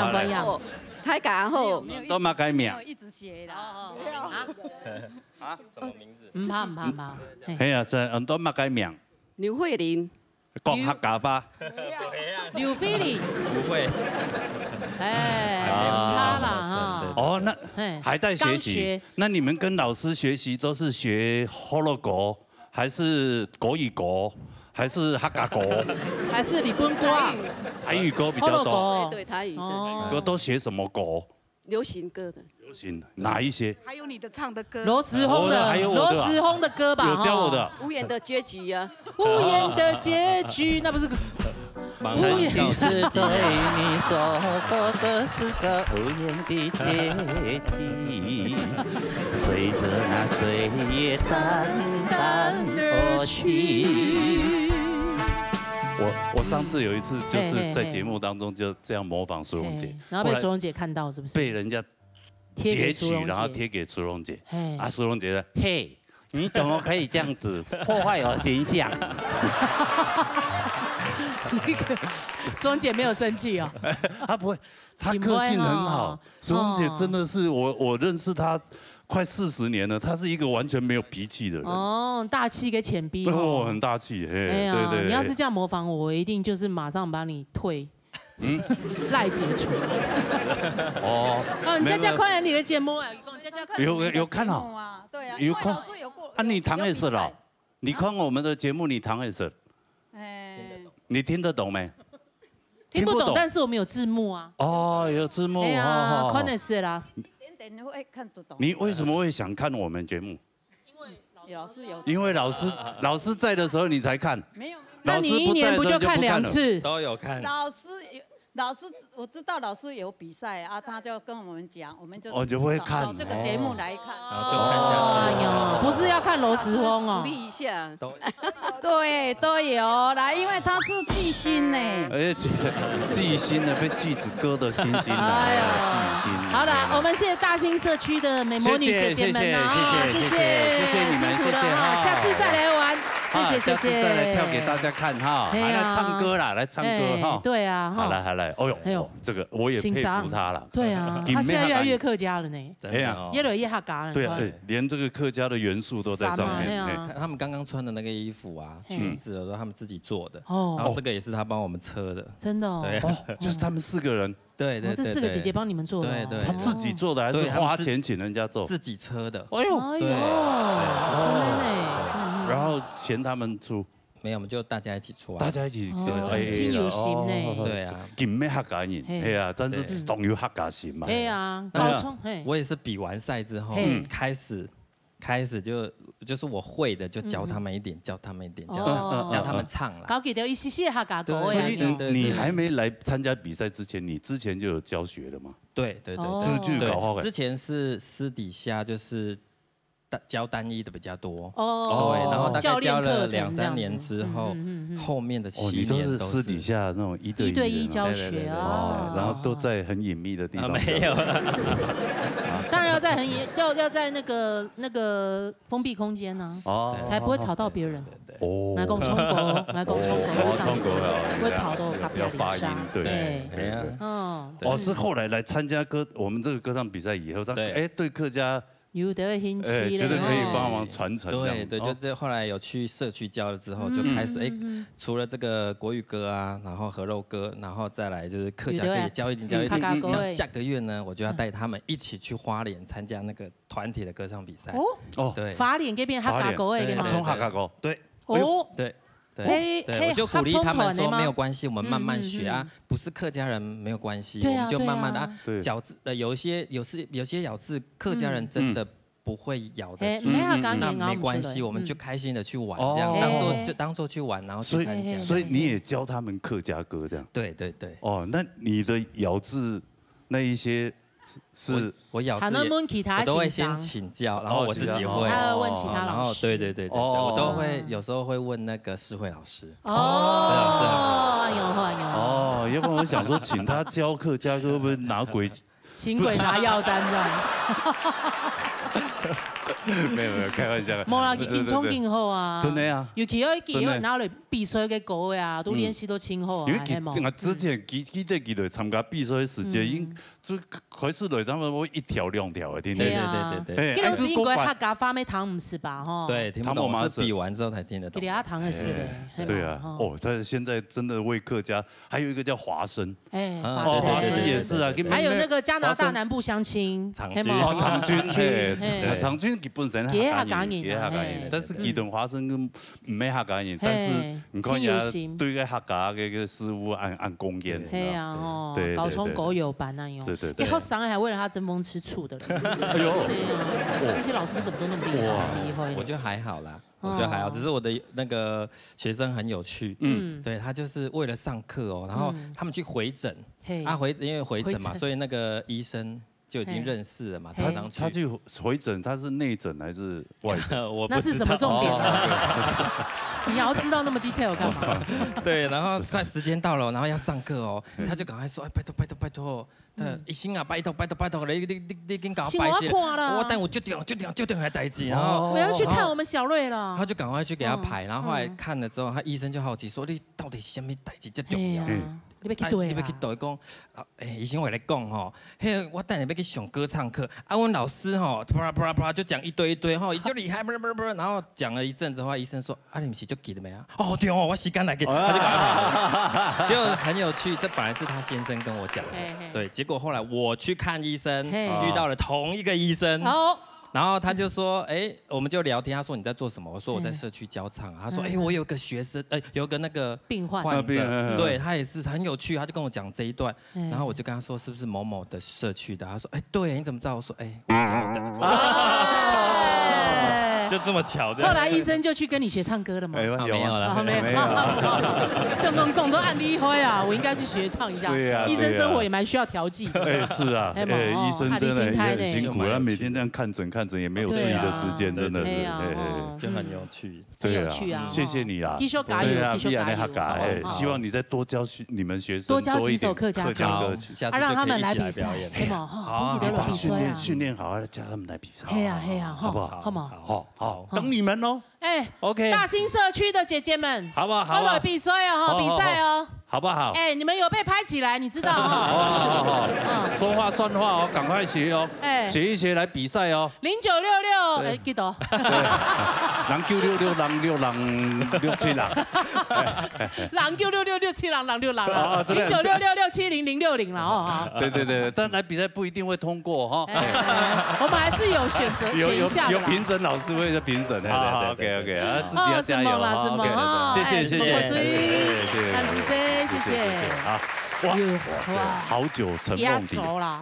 大家好，都嘛改名，一直写的，啊，什么名字？唔怕，哎呀，这很多嘛改名，刘慧玲，讲客家吧，刘菲丽，不会。他啦哈。哦，那还在学习。那你们跟老师学习都是学火罗国，还是国语国，还是客家国，还是日本歌？台语歌比较多。对，台语的。歌都学什么国？流行歌的。流行哪一些？还有你的唱的歌。罗时丰的，罗时丰的歌吧。有教我的。无言的结局啊。无言的结局，那不是个。无言的是对你说过的是个无言的结局，随着那岁月淡淡而去。我上次有一次就是在节目当中就这样模仿苏荣姐，然后被苏荣姐看到是不是？被人家截取，然后贴给苏荣姐。啊，苏荣姐说：“嘿，你怎么可以这样子破坏我形象？”那个苏荣姐没有生气哦，她不会，她个性很好。苏荣姐真的是我认识她快40年了，她是一个完全没有脾气的人。哦，大气跟浅逼哦，很大气。哎呀，对，你要是这样模仿我，我一定就是马上把你退。赖解除。哦，你家看你的节目啊？有看哦。对啊，有看。啊，你谈的是了？你看我们的节目，你谈的是？你听得懂没？听不懂，但是我们有字幕啊。哦，有字幕。哎呀，看的是啦。一点点会看得懂。你为什么会想看我们节目？因为老老师有。因为老师在的时候你才看。没有。那你1年不就看2次？都有看。老师，我知道老师有比赛啊，他就跟我们讲，我们就会看这个节目来看，然后就看下去。不是要看罗时丰哦，鼓励一下。对，都有啦，因为他是巨星呢。哎，巨星呢，被巨子哥的星星来了，巨星。好了，我们谢谢大兴社区的美魔女姐姐们啊，谢谢你们，辛苦了哈，下次再来玩。谢谢，再来跳给大家看哈，来唱歌啦，来唱歌哈。对啊，好来，哎呦，这个我也佩服他了。对啊，他现在越来越客家了呢。哎呀，越来越客家了。对啊，连这个客家的元素都在上面。他们刚刚穿的那个衣服啊，裙子都是他们自己做的。哦，然后这个也是他帮我们车的。真的哦。对，就是他们4个人。对，这4个姐姐帮你们做的。对，他自己做的还是花钱请人家做？自己车的。哎呦，对，真的呢。然后钱他们出。没有，我们就大家一起出啊！大家一起做，亲友心呢？对啊，金没客家人，对啊，但是总有客家心嘛。对啊，高冲。我也是比完赛之后开始就是我会的就教他们一点，教他们唱了。搞给掉一些客家歌。所以你还没来参加比赛之前，你之前就有教学了吗？对，就搞好。之前是私底下就是。教单一的比较多对，然后大概教了2、3年之后，后面的7年都是私底下那种1对1教学啊，然后都在很隐秘的地方。没有，当然要在要在那个封闭空间呢，才不会吵到别人。哦，买公冲狗，不会吵到要发音，对，是后来来参加我们这个歌唱比赛以后，对客家。有得兴趣，觉得可以帮忙传承。对，就这后来有去社区教了之后，就开始除了这个国语歌啊，然后河肉歌，然后再来就是客家歌也教一点。像下个月呢，我就要带他们一起去花莲参加那个团体的歌唱比赛。哦，对，花莲这边客家歌的嘛，从客家歌，对，对，我就鼓励他们说没有关系，我们慢慢学啊，不是客家人没有关系，我们就慢慢的咬字，有些咬字客家人真的不会咬得住，那没关系，我们就开心的去玩，这样当做去玩，然后去参加。所以你也教他们客家歌这样？对。哦，那你的咬字那一些。是我咬字我都会先请教，然后我自己会，还要问其他老师。对，我都会有时候会问那个诗慧老师。要不然我想说，请他教客家歌，会不会拿鬼？请鬼拿药单这样。没有，开玩笑。冇啦，佢冲劲好啊。真的呀。尤其佢拿嚟比赛嘅歌呀，都练习都清好啊。因為之前記得參加比賽嘅時間，已經就開始來，咱們會1條2條嘅，對。嗰陣時應該客家話咩堂唔是吧？哈。對，聽不懂是比完之後才聽得懂。給他堂嘅是嘞。對啊，但係現在真的為客家，還有一個叫華生。華生也是啊。還有那個加拿大南部鄉親。長君本身係客家人，但是佢同華生唔係客家人，但是唔看呀，對個客家嘅事物按公演。係啊，搞成狗友版那樣。對。以後上海還為了他爭風吃醋的人。哎呦，這些老師怎麼都那麼厲害？我覺得還好啦。我覺得還好，只是我的那個學生很有趣，對，他就是為了上課哦，然後他們去回診，因為回診嘛，所以那個醫生就已經認識了嘛，他去回診，他是內診還是外診？我那是什麼重點啊？你要知道那麼 detail 幹嘛？對，然後快時間到了，然後要上課哦，他就趕快說，哎，拜託。醫生啊，拜託，你跟搞拜節，我等我就點還代誌，然後我要去看我們小瑞了，他就趕快去給他排，然後後來看了之後，他醫生就好奇說，你到底是什麼代誌最重要？你要去對講，醫生話你講吼，我等下要去上歌唱課，我老師吼，啪就講一堆吼，就厲害，然後講了一陣子後，醫生說，你不是就記得沒啊？哦對哦，我時間來給，他就趕快跑，就很有趣，這本來是他先生跟我講的，對，結果後來我去看醫生，遇到了同一個醫生。然後他就說，我們就聊天。他說你在做什麼？我說我在社區教唱。他說，我有個學生，有個那個患者，對他也是很有趣。他就跟我講這一段，然後我就跟他說，是不是某某的社區的？他說，對，你怎麼知道？我說，我教的。就这么巧。后来医生就去跟你学唱歌了吗？没有了，没有。像公都按厉害啊，我应该去学唱一下。对呀，医生生活也蛮需要调剂的。哎，是啊，医生真的也很辛苦，他每天这样看诊也没有自己的时间，真的是，就很有趣。对啊，谢谢你啦。继续加油，继续加油。希望你再多教你们学生多教几首客家歌曲，让他们来比赛，好，你把训练好，叫他们来比赛。嘿呀，好不好？好吗？好，等你们哦。哎 ，OK。大新社区的姐姐们，好不好？好，比赛哦，比赛哦。好不好？哎，你们有被拍起来，你知道哈？好，说话算话哦，赶快学哦，学一学来比赛哦。0966，哎，记得。人966，人667人。人96667人，人6人啊。0966670060了哦。对，但来比赛不一定会通过哈。我们还是有选择选一下。有评审老师会评审。好 ，OK， 啊，自己要加油啊。谢谢。谢谢。好，哇，好久成梦底，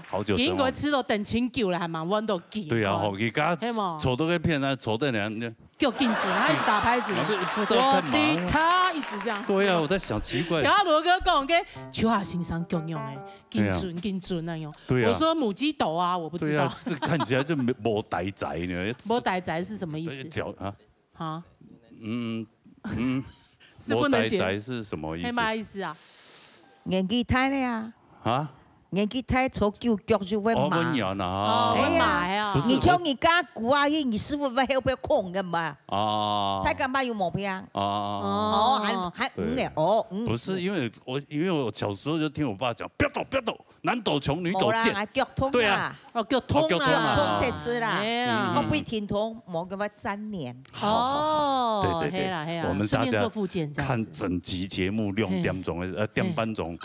好久。英国吃到等清久了，还蛮温度记。对啊，而家丑都可以骗他，丑的人。叫镜子，他一直打拍子。我的他一直这样。对啊，我在想奇怪。然后罗哥讲跟秋下欣赏共用哎，更准那种。对啊。我说母鸡斗啊，我不知道。这看起来就没呆宅呢。没呆宅是什么意思？脚啊。啊。是不能解。宅是什么意思？什么意思啊？年纪大了呀。啊？年纪大，抽旧脚就会麻。哎呀，你叫你家姑阿姨，你师傅会不会空的嘛？哦。他干嘛有毛病？哦，还不是因为我小时候就听我爸讲，不要抖，男抖穷，女抖贱。脚痛对啊。脚痛啊。痛得吃啦。我不听痛，莫给我粘连。哦。对，我们大家看整集节目2点半钟。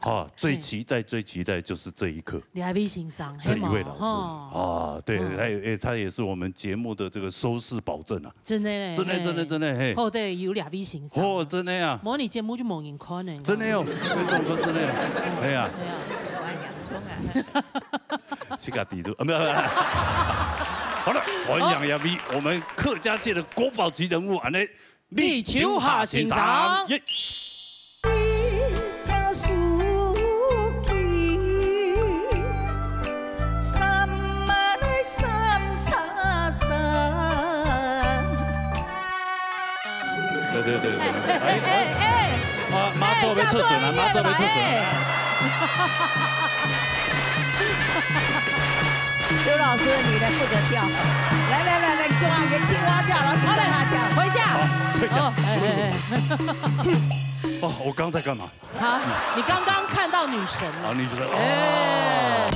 好，最期待就是这一刻。你还没欣赏这一位老师啊，对，他也是我们节目的这个收视保证啊。真的嘞。真的嘿。哦，对，有2位欣赏。哦，真的呀。模拟节目就没人看呢。真的哟，这种歌真的，哎呀。这个底住啊，没有。好了，欢迎亚比，我们客家界的国宝级人物，安尼立秋下欣赏。对，啊，妈祖被测准了，妈祖被测准了。刘老师，你来负责跳，来，抓个青蛙跳，然后跟他跳，回家。哦，我刚在干嘛？好，你刚刚看到女神了。啊，女神。哎。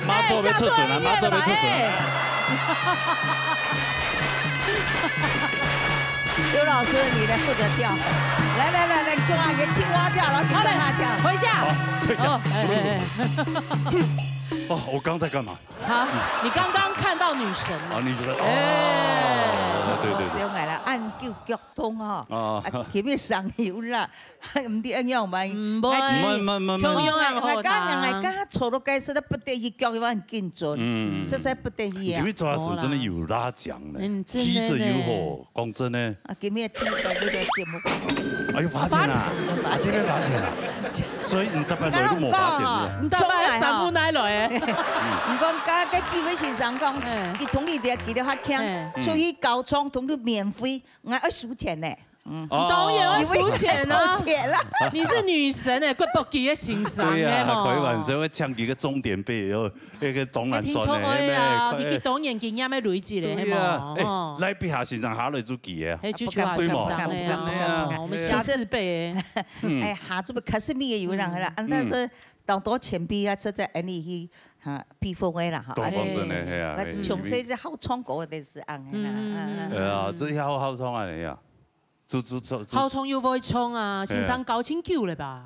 妈做没厕所了，妈做没厕所了。刘老师，你来负责跳。来，给我给青蛙跳，然后给他跳。回家。回家。哦，我刚在干嘛？好，你刚刚看到女神了。啊，女神。哦。对。小爱啦，按叫脚通哦。哦。前面上油啦，唔知安样咪？唔我家坐到街市都不得已脚要很紧准，实在不得已啊。因为主要是真的有拉奖呢，踢着有火，讲真呢。啊，今日踢到那个节目。哎呦，罚钱啦！今天罚钱啦！所以唔得办都冇罚钱嘅。唔得办三姑奶来嘅。唔讲家嘅几位先生讲，伊同你哋记得较强，所以交通同你免费，我要输钱呢。当然要输钱啊！钱啦！你是女神诶，骨搏机嘅欣赏对啊，佢晚上會搶幾個終點杯，然後那個當然算咧，啊，你當然經驗咩累積咧，係嘛？來比下先生下來做幾嘅？係就下先生咧啊！我們下次背。哎，下次不可是咪有人啦，但是當多錢幣啊，實在安尼去嚇避風嘅啦嚇。當風真係係啊！我從細是好創國的是安嘅啦。係啊，這下好創啊你啊！好衝要會衝啊！先生9千9嘞吧？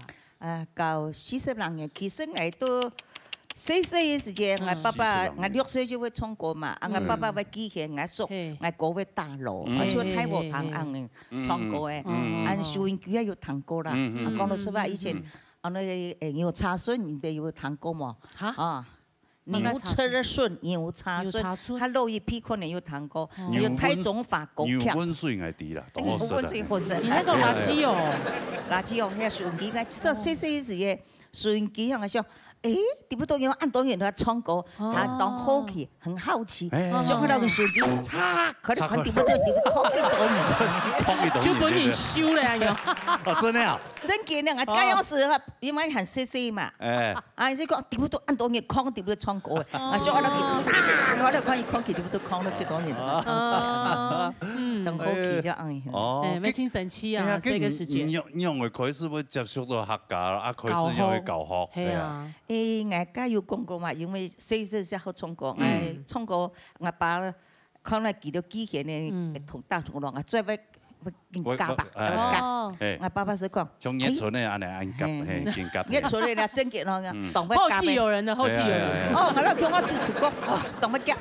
夠40人嘅，其實我都細嘅時間，我爸爸我6歲就會衝過嘛，我爸爸會記起我叔，我哥會大路，我就喺和堂硬衝過嘅，按收音機有彈過啦。講到說話以前，我那有茶順，你哋有彈過嘛？啊！牛車的順，牛茶順，他肉一批可能有彈過，有台中法國牛溫水係啲啦，牛溫水或者。你那個垃圾哦，垃圾哦，那收音機，我知道細細時嘅收音機，我想，誒，點不多人按多人他唱歌，他當好奇，很好奇，想去那個收音機，擦，可能點不到點好幾多人，就本人修了呀，哦，真的啊，真嘅呢，我家樣時因為很細細嘛，啊，所以講點不到按多人抗點不到唱歌嘅，啊，所以我哋我哋可以抗點不到抗咗幾多年，當好奇就按。哦，沒清神氣啊，這個時間。因為佢是會接觸到客家啦，啊，佢是要去教學，係啊。我家有講過嘛，因為細細時候唱歌，我唱歌，我爸可能記到機器呢，同大同郎啊，最尾夾吧，夾。我爸爸是講，從一出呢，按夾，係夾。一出呢，真嘅咯，當乜夾？後繼有人的，後繼有人。哦，我咧叫我主持歌，當乜夾？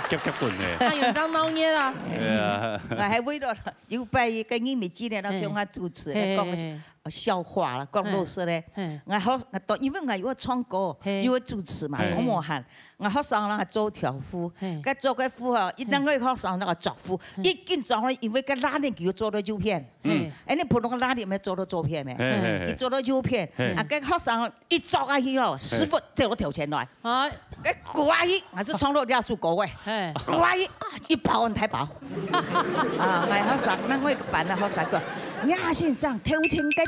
夾棍嘅。他有張鬧嘢啦。係啊。我喺為咗要拜個耳未知呢，叫我主持，講笑话啦，讲老师咧，我好，因为我有唱歌，有主持嘛，我冇喊，我学生人做条幅，佮做个幅吼，一两个学生那个作幅，一见做咧，因为个拉链叫做到照片，你普通个拉链咪做到照片咩？伊做到照片，个学生一做啊去哦，师傅借我条钱来，个怪伊，我是创作两首歌诶，怪伊100万太薄，我学生，那我一个班的学生个。亚先生，挑钱给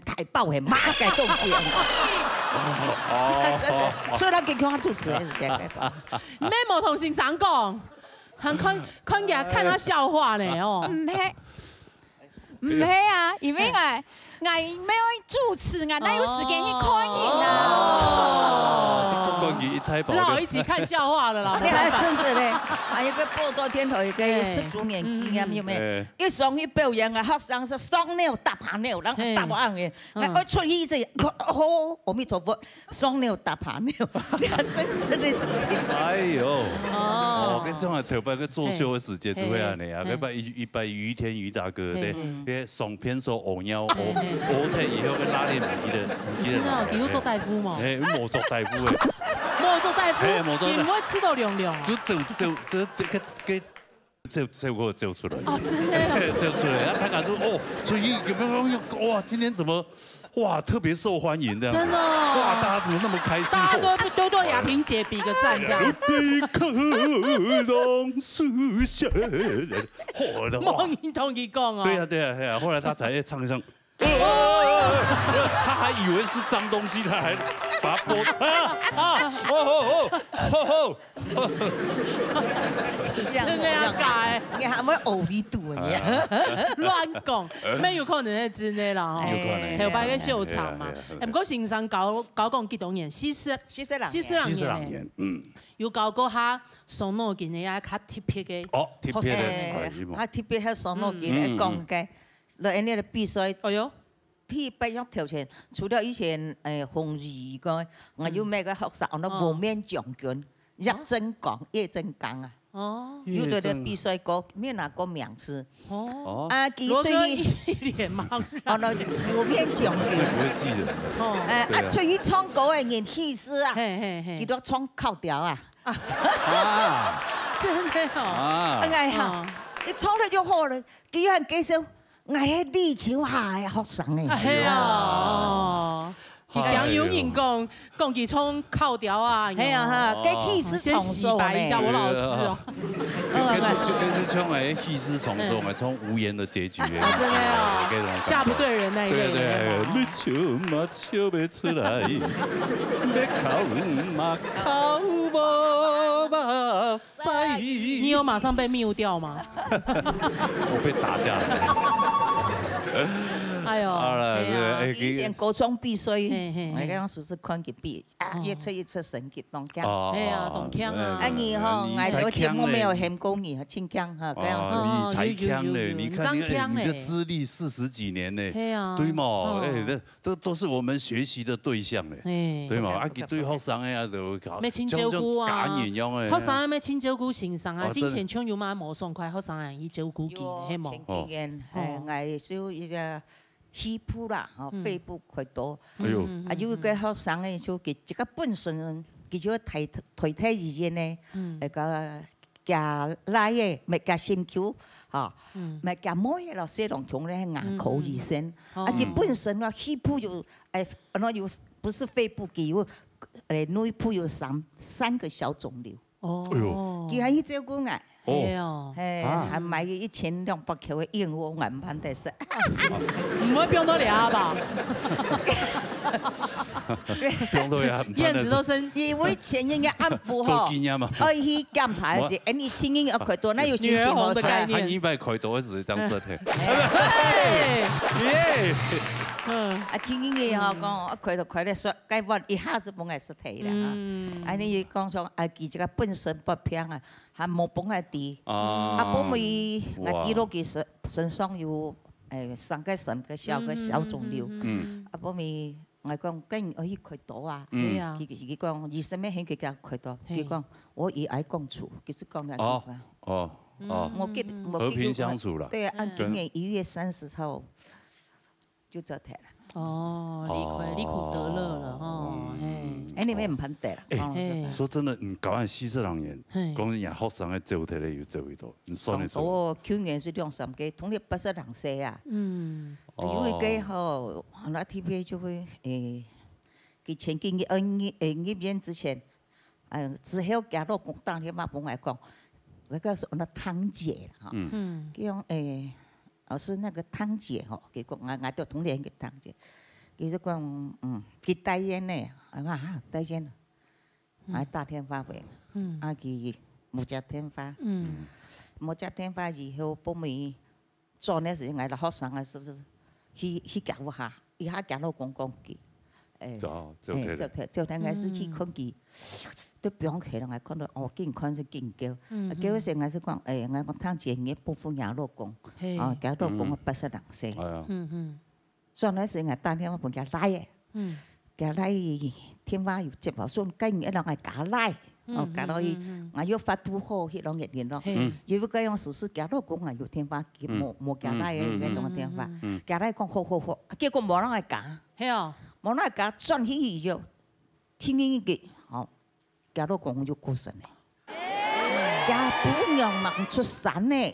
太爆的马嘅东西，所以他给我主持的是这个。你冇同先生讲，看他笑话呢哦。唔系啊，因为我没有主持，我哪有时间去看人啊？只好一起看笑话了啦。你还真是嘞，还有个报道天头一个10周年纪念有没？一上去表演啊，学生是双鸟搭爬鸟，然后搭不上的，我出去这，哦，阿弥陀佛，双鸟搭爬鸟，你看真实的事情。哎呦，跟种头摆个作秀的时间就会安尼啊，一摆于天于大哥的，个上片说乌鸟乌体以后个拉链唔记得，真的，你有做大夫吗？冇做大夫诶。冇做大夫，你唔会吃到凉凉。就这个走出来。哦，真的。走出来，他感觉哦，所以有没有哇？今天怎么哇特别受欢迎这样？真的。哇，大家怎么那么开心？大家都对亚萍姐比个赞这样。可让实现。莫你同伊讲啊。对啊，后来他才唱上。他还以为是脏东西，他还把它剥真的要改，你还没偶力度啊你？乱讲，咩有可能在之内啦？有可能。头摆个秀场嘛，不过先生搞讲几多年，42年，有搞过下上脑筋的啊，较特别的。哦，特别的，他特别喺上脑筋嚟讲嘅。来，你哋比赛，哎呦，第1样条件，除了以前红衣个，我有每个学生那无冕将军，叶真刚啊。哦。有对咧比赛过，免拿过名次。哦。啊，佢最一脸茫然。那无冕将军。不会记得。哦。最去唱歌嘅人气势啊，佢都唱口调啊。真的哦。哎呀，一唱得就好了，佢很介绍。我係李秋霞嘅學生嚟。係啊，佢講有人講佢唱口調啊。係啊，佢氣勢重洗白一下我老師哦。跟唱係氣勢重重，係唱無言的結局。真的啊，嫁不對人那一類。對，你笑嘛笑不出來，你哭嘛哭不嘛塞。你有馬上被 mute 掉嗎？我被打下來。哎呦，好了，以前高中比赛，我講說是看佢比，越出成績當強。哎呀，當強啊！你哈，我節目沒有嫌過你，真強哈，這樣子。你才強嘞！你看你的資歷40幾年嘞，對嘛？這都是我們學習的對象嘞，對嘛？啊，佢對學生呀都搞，咩親照顧啊？學生啊咩親照顧先生啊？之前唱要買冇爽快，學生啊以照顧佢，希望。前幾年我少一隻。氣泡啦，肺部開刀，有個學生咧就佢一個本身佢就體體醫院咧，那個加拉嘅咪加心球，咪加摸嘢咯，西龍強咧牙科醫生，佢本身個氣泡有那有不是肺部佢有內部有三個小腫瘤，佢係照顧我。哦，還買1200塊嘅燕窩眼盤的食，唔會變到倆吧？變到倆，燕子都生，因為前一日按不好，去檢查時，你聽見要開刀，那有心情冇嘅概念。他100開刀是當實體。聽見嘅我講，開刀開得說，該話一下子冇係實體啦嚇。你講咗佢這個本身不平啊。還冇幫佢啲，幫佢我啲到佢身上有3個小腫瘤，幫佢我講跟我去開刀啊，佢講醫生咩興佢叫開刀，佢講我以愛共處，佢是講兩句話。和平相處啦。對啊，今年1月30號就做台啦。哦，你苦得乐了哦，哎，你们唔攀得啦。哎，说真的，你搞完西式人员，讲人学生的做体咧有做位多，你算得出？哦，去年是2-3个，同你80人岁啊。因为个吼，那 TVB 就会佢前幾入院之前，之後加到公當天嘛，本來講，那個是那湯姐哈，佢講老師那個湯姐吼，佢講我都同年嘅湯姐，佢就講佢帶煙呢，帶煙，大天花板，佢冇隻天花，冇隻天花以後，後面做呢時，我哋學生嘅時候，去教下，一下教到公嘅。就睇我是去看佢，都不用去啦。我看到見看是見叫，叫嗰時我是講我湯姐嘅部分也老公，搞到講我80人歲，所以嗰時我當天我幫佢拉嘅，佢拉天花有接冇算跟一兩個假拉，搞到我要發圖好迄兩個年咯，如果嗰樣事搞到講我有天花，冇假拉嘅嗰種天花，假拉講好，結果冇人個假，係啊。我那家轉起就聽見嘅，家都講就過身咧，家不讓忙出山咧，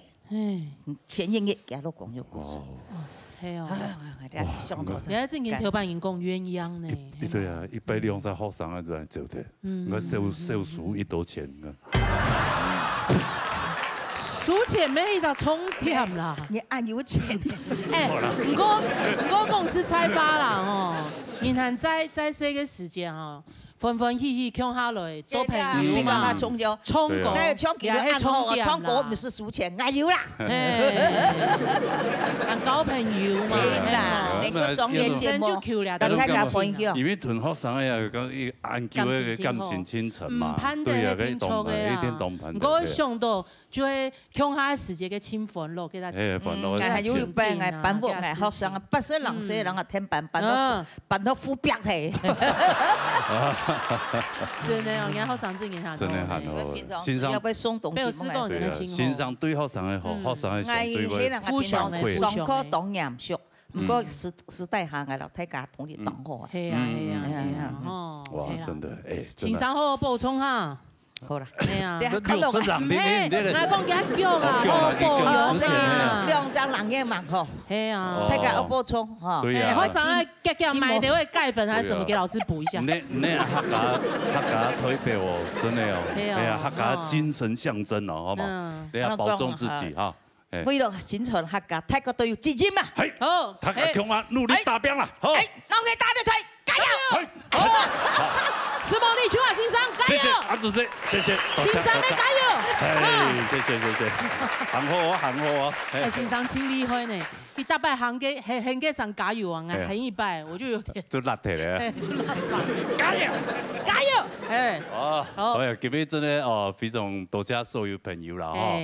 前一日家都講就過身。係啊，你喺正經條版員講鴛鴦呢？對啊，100在學生啊，就嚟做嘅，我收數一多錢嘅。數錢咩就充點啦，你按有錢。唔過公司開發啦哦，然後在這個時間哦，分分喜喜共下來做朋友嘛，衝過，那個衝幾按好，衝過唔是數錢，按有啦。交朋友嘛，你個雙人節目，大家分享。因為同學生呀，講伊研究嗰個感情親情嘛，對啊，嗰啲動漫，一定動漫。我想到就係共下時節嘅親歡樂，給他。係有病係辦活係學生，80人歲人啊聽辦到副標題。真的，人家學生真嘅嚇。真係嚇好，欣賞。要不送東西。沒有施工人嘅情況。欣賞對學生嘅好，學生嘅相對會互相嘅。上課當嚴肅，不過時代下嘅老太家同你當好啊。係啊，哦。哇，真的，欣賞好補充哈。好啦，係啊。這60人我講幾腳啊，補充啊。兩張人嘅嘛，嗬。係啊。大家要補充哈。對啊。學生夾買的會鈣粉還是什麼，給老師補一下。你客家推背哦，真的哦。係啊，客家精神象徵哦，好嘛？你要保重自己哈。為了宣傳客家，大家都要支持嘛。係。好。客家強啊，努力達標啦。好。我哋大力推，加油！好。石夢麗全華先生，加油！阿主席，謝謝。先生你加油！謝謝，行好啊！先生真厲害呢，比大拜行嘅上加油啊，行一拜我就有點。就辣體咧。就辣曬，加油！加油！好呀，今日真係哦，非常多謝所有朋友啦哦。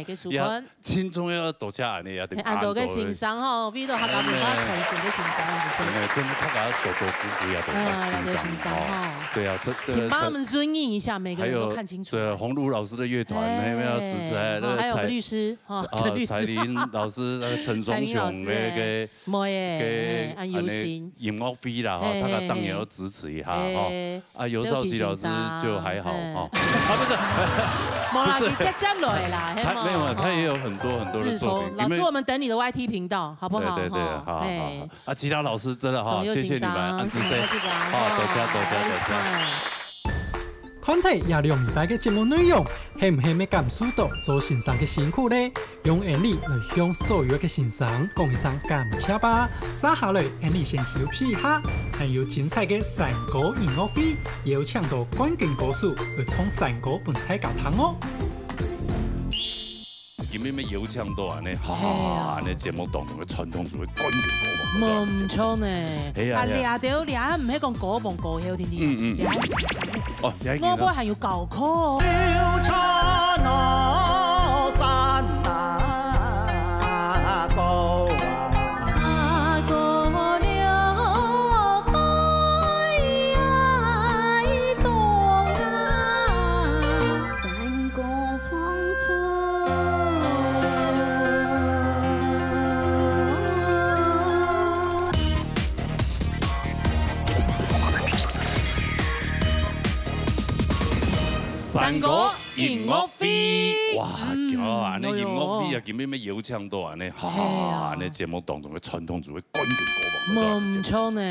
輕鬆要多謝安尼啊，對。按到嘅先生吼，為到客家文化傳承嘅先生，真係客家多支持呀，多欣賞哦。對啊，請幫我們尊印一下，每個人都看清楚。對，洪儒老師的樂團，要支持還有律師，蔡琳老師、那個陳松雄嘅安友心音樂會啦，哈，大家當然要支持一下哈。啊，尤少基老師就還好哈。不是，接來啦，沒有，他也有很多的作品。老師，我們等你的 YT 頻道，好不好？對，好。啊，其他老師真的哈，謝謝你們，安之聲，好，多謝。看睇廿2禮拜嘅節目內容，係唔係咩感受到做先生嘅辛苦呢？用眼力來向所有嘅先生講一聲感謝吧。接下來，眼力先休息一下，還有精彩嘅山歌音樂會，也有搶到冠軍歌手來唱山歌本大家聽哦。今日咩有搶到安尼，安尼節目當中嘅傳統就會冠軍歌嘛。唔錯呢，啊掠到掠唔係講歌王歌後天啲，掠先生。哦，我波還有舊歌。山歌音乐会，哇，安尼音乐会啊，今日要邀请到安尼，安尼节目当中的传统组的冠军歌王，唔错呢。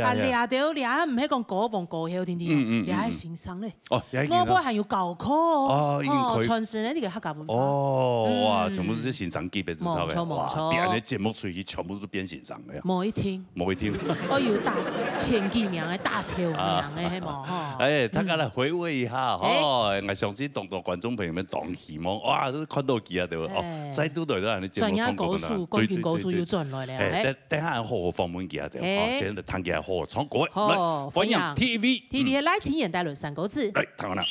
啊，掠到掠唔係講歌王歌後天天，掠係先生咧。哦，我不還有教課哦，傳承咧呢個客家文化。哦，哇，全部都是欣賞級別之sau嘅，冇錯。別嘅節目出去全部都是變欣賞嘅。冇一聽，冇一聽。我有大前幾名嘅大跳名嘅係冇？哎，大家來回味一下，哦，我相信當觀眾朋友們當希望，哇，都看到佢啊，對唔？哦，再都對啦，你節目成功啦。冠軍歌數要進來了。等下好好訪問佢啊，對唔？先嚟聽佢好好唱歌。來，歡迎 TV 嘅賴清妍帶來三個字。來，睇下啦。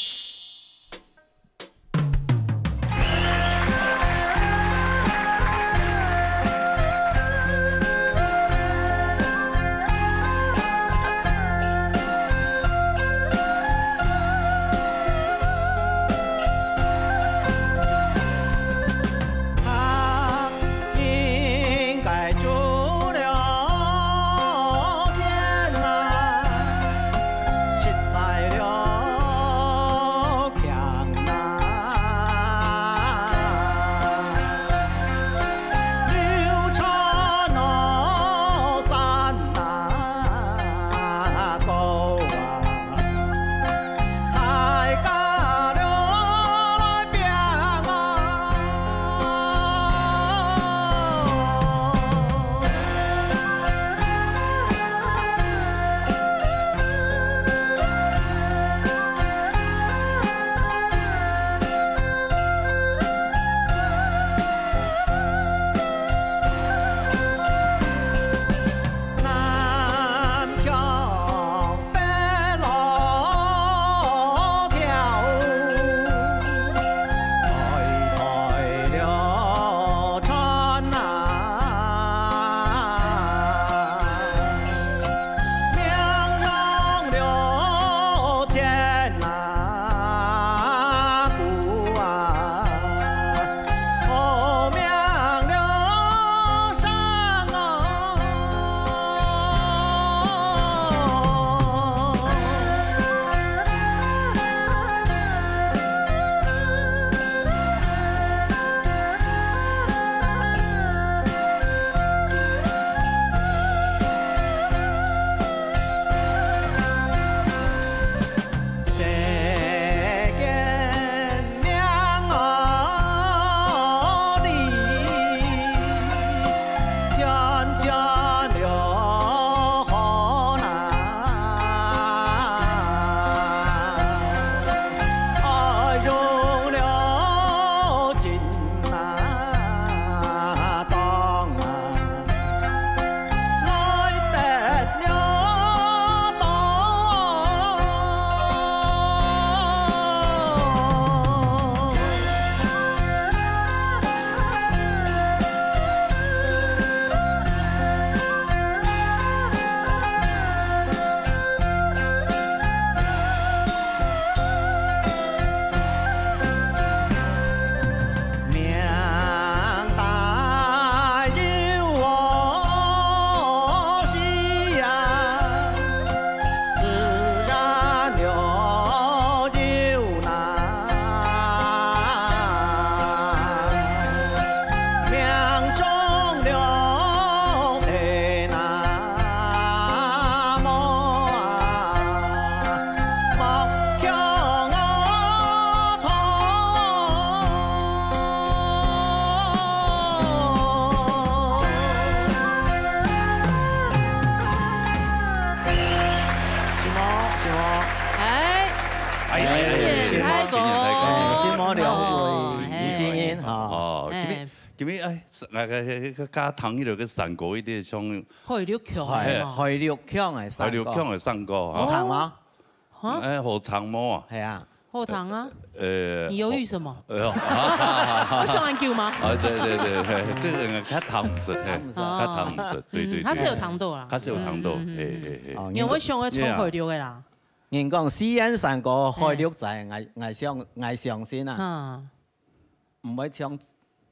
加糖迄落個山歌嗰啲唱，海陸腔海陸腔係山歌，海陸腔係山歌，好糖嗎？誒，好糖麼啊？係啊，好糖啊！你猶豫什麼？我上岸叫嗎？啊，對，這個較糖唔實，較糖唔實，對。它是有糖度啦，它是有糖度，因為上嘅唱海陸嘅啦。人講西安山歌海陸仔，我相信啊，唔會唱。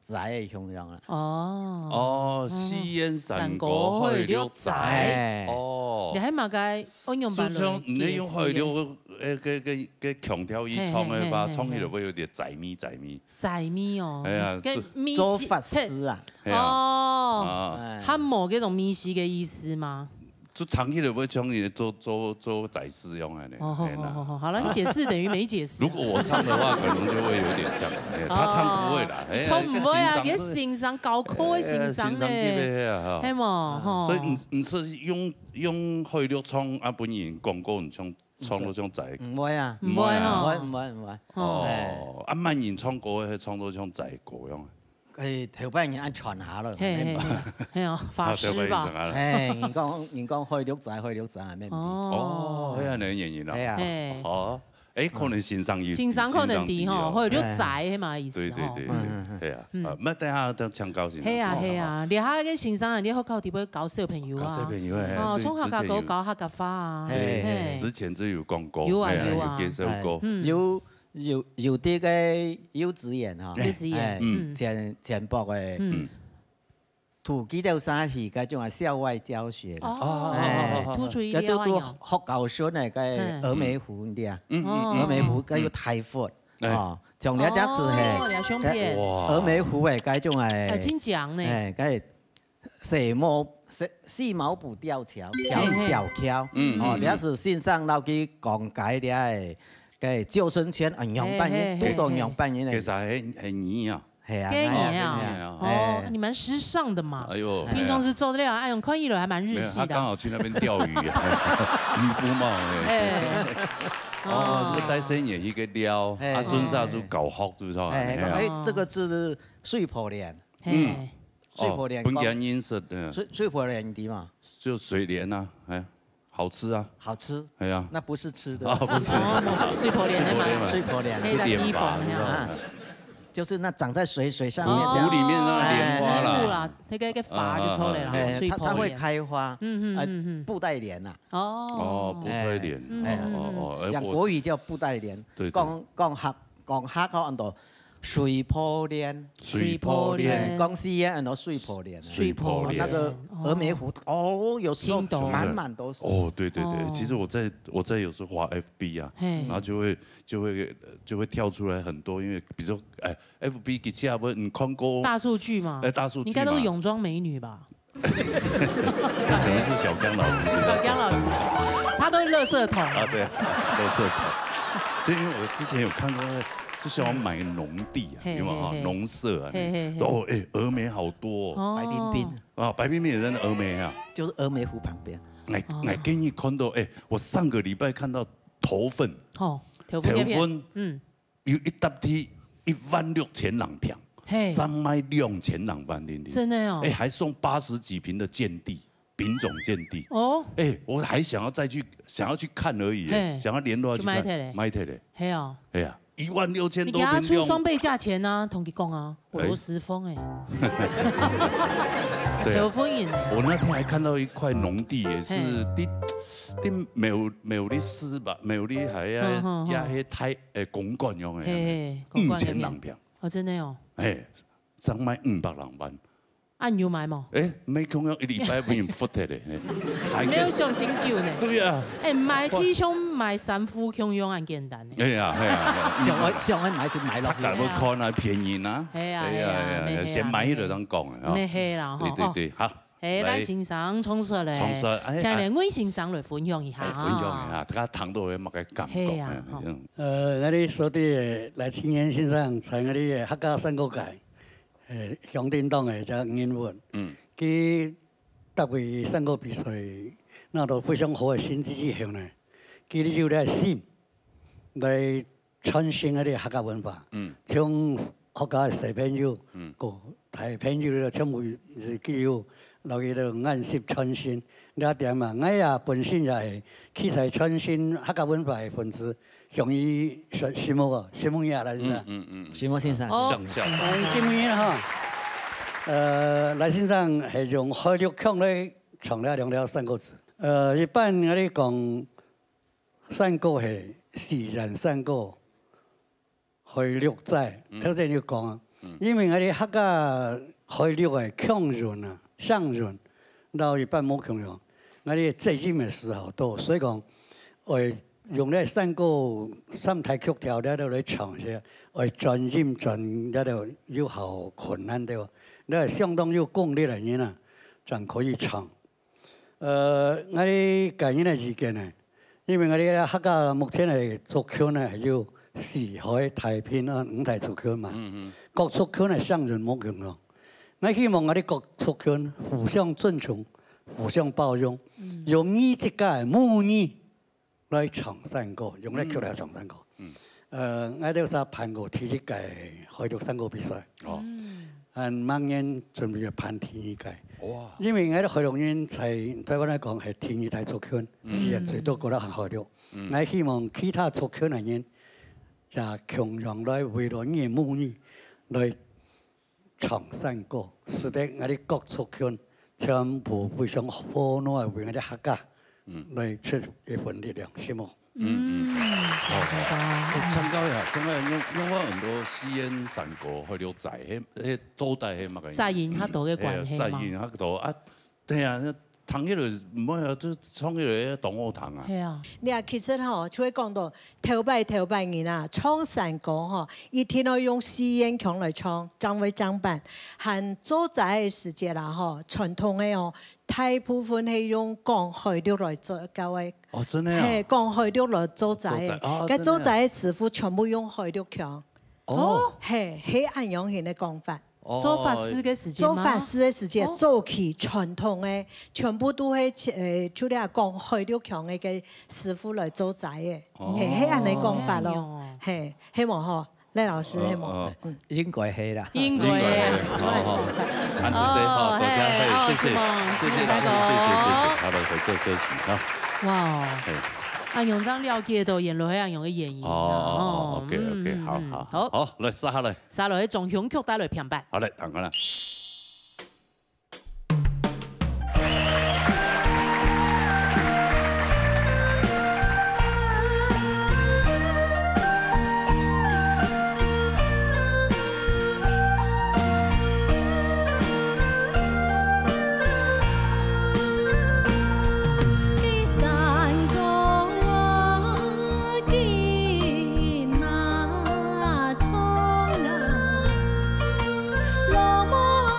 仔嘅形象啦。哦，西安山歌海陸仔。哦，你喺馬街安用版你用海陸个强调伊创的吧，创起来会有点宰米。宰米哦，哎呀，做法师啊。哦，汉某这种米西的意思吗？就长期的会创伊做宰师用的呢。哦，好了，你解释等于没解释。如果我唱的话，可能就会有点像，他唱不会啦，唱唔会啊，佢欣赏高科的欣赏咧，系嘛？所以唔是用汇率创啊，本人广告唔创到像宰。唔会啊，唔会哦，啊慢人创歌係創到像宰歌樣。頭班人按傳下咯，係啊，法師吧。人講開綠仔係咩？哦，係啊，你演員啊。係啊。哦，可能欣賞可能啲嗬，開綠仔係嘛意思？對，係啊。乜等下就唱高先。係啊，你下嘅欣賞你好搞點樣搞小朋友啊？搞小朋友哦，從客家歌搞客家話啊。之前就有講過。有幾首歌。有啲嘅幼稚園嚇，幼稚園，前博嘅，土基條沙戲嗰種係校外教學啦，突出一啲啊，嗰學校選嘅嘅峨眉湖啲啊，峨眉湖嗰要太闊，哦，仲有一隻係峨眉湖嘅嗰種係金獎呢，嗰係四毛埔吊橋，橋，哦，你是線上撈去講解啲係。嘅救生圈啊，2半年都到2半年嘞。其實係泥啊，係啊，泥啊，哦，你蠻時尚的嘛。哎呦，平常時做得了，哎呦，看一來還蠻日系的。他剛好去那邊釣魚，漁夫帽哎。哦，這個戴森也一個撩，啊，孫沙就搞學住他。這個是水泡蓮，水泡蓮。本間音色的。水泡蓮啲嘛？就水蓮啊，哎。好吃啊！好吃，哎呀，那不是吃的，不是，水泡蓮嘛，水泡蓮，蓮花，就是那長在水上面，湖裡面那蓮花啦，那個花就出來了，水泡蓮，它會開花，布袋蓮呐，布袋蓮，講國語叫布袋蓮，講客家按到。水泡蓮，講西安按到水泡蓮，那個峨眉湖哦，有時候滿都是。哦，對，其實我在有時候滑 FB 啊，然後就會跳出來很多，因為比如說FB 底下不你看過大數據嘛？大數據應該都是泳裝美女吧？可能是小剛老師。小剛老師，他都是垃圾桶啊，對，垃圾桶。對，因為我之前有看過。就想要買農地啊，有冇啊？農舍啊，哦，峨眉好多，白冰冰啊，白冰冰也在峨眉啊，就是峨眉湖旁邊。我給你看到，我上個禮拜看到頭份，頭份，有一笪地16000人平，再賣2000人萬零，真的哦，還送80幾坪的建地。品種建地哦，我還想要去看而已，想要聯絡去看，買的嘞，係啊，16000多。你給他出雙倍價錢啊，同佢講啊，俄羅斯風有風癮。我那天還看到一塊農地，也是啲苗栗市吧，苗栗係也係公館用嘅，5000人平。哦，真的哦。想買500人萬。啊，你有買嗎？沒空要1禮拜俾人付的嘞，沒有上千九呢。對啊。買體重買3副胸用很簡單。係啊，上海買就買落去。大家都看啊，便宜啦。係啊，先買就當講啊。咩係啦？對，好。來欣賞創作咧，請嚟我欣賞來分享一下。分享一下，大家聽到嘅乜嘅感覺？我哋所啲來青年欣賞，在我哋客家山歌界。鄉鎮黨嘅隻英文，佢特別山歌比賽，那都非常好嘅新積極向呢。佢哋就嚟心嚟傳承嗰啲客家文化，將客家嘅小朋友、個大朋友咧，全部佢要留喺度按時傳承。呢一點嘛，我也本身就係其實傳承客家文化嘅分子。向於徐某個徐夢雅來先生，徐某先生，今年哈，來先生係用海陸腔嚟唱了2條山歌詞。一般我哋講山歌係自然山歌，海陸在，頭先你講啊，因為我哋客家海陸係腔潤啊、上潤，到一般冇腔潤，我哋最近嘅時候多，所以講我。用咧山歌三台曲调咧度来唱些，为专心专咧度有好困难对吧？那相当有功力的人啊，才可以唱。我哋个人的意见呢，因为我哋客家目前的作曲呢系有4海太平啊5台作曲嘛，各作曲呢相容无穷咯。我希望我哋各作曲互相尊重、互相包容，用你自家的母语来唱山歌，用来曲来唱山歌。我哋有办过第一届海陆山歌比赛。明年准备办第2屆。哇！因为我哋海陆院在台湾来讲系第2大作曲，是最多过得很海陆。我希望其他作曲的人也同样来为了你母语来唱山歌，使得我哋各作曲全部非常好努为我哋客家来出一份力量，希望。参考呀，参考用我很多西安山歌去了解，迄周代迄嘛个。在因较多嘅关系嘛。在因较多啊，对啊，唐迄个唔好就创迄个同学堂啊。系啊。你啊，其实吼，就会讲到头摆人啊，唱山歌吼，一天要用西安腔来唱，张为张版，和早在嘅时节啦吼，传统嘅哦。大部分係用江海陸來做教嘅，哦，真係啊，係江海陸來做仔嘅，嘅做仔嘅師傅全部用海陸腔，哦，係按樣型嘅講法。做法師嘅時間做法師嘅時間，早期傳統嘅全部都係出嚟講海陸腔嘅師傅來做仔嘅，係按你講法咯，係希望嗬。赖老師希望，應該係啦，應該係，好，安子姐，好，大家謝謝大哥，好的，合作歌曲啊，哇，按用張了解到演落去，按用嘅演繹，哦 ，OK， 好，來沙來，沙來中鄉曲帶來評判，好嘞，等我啦。落寞。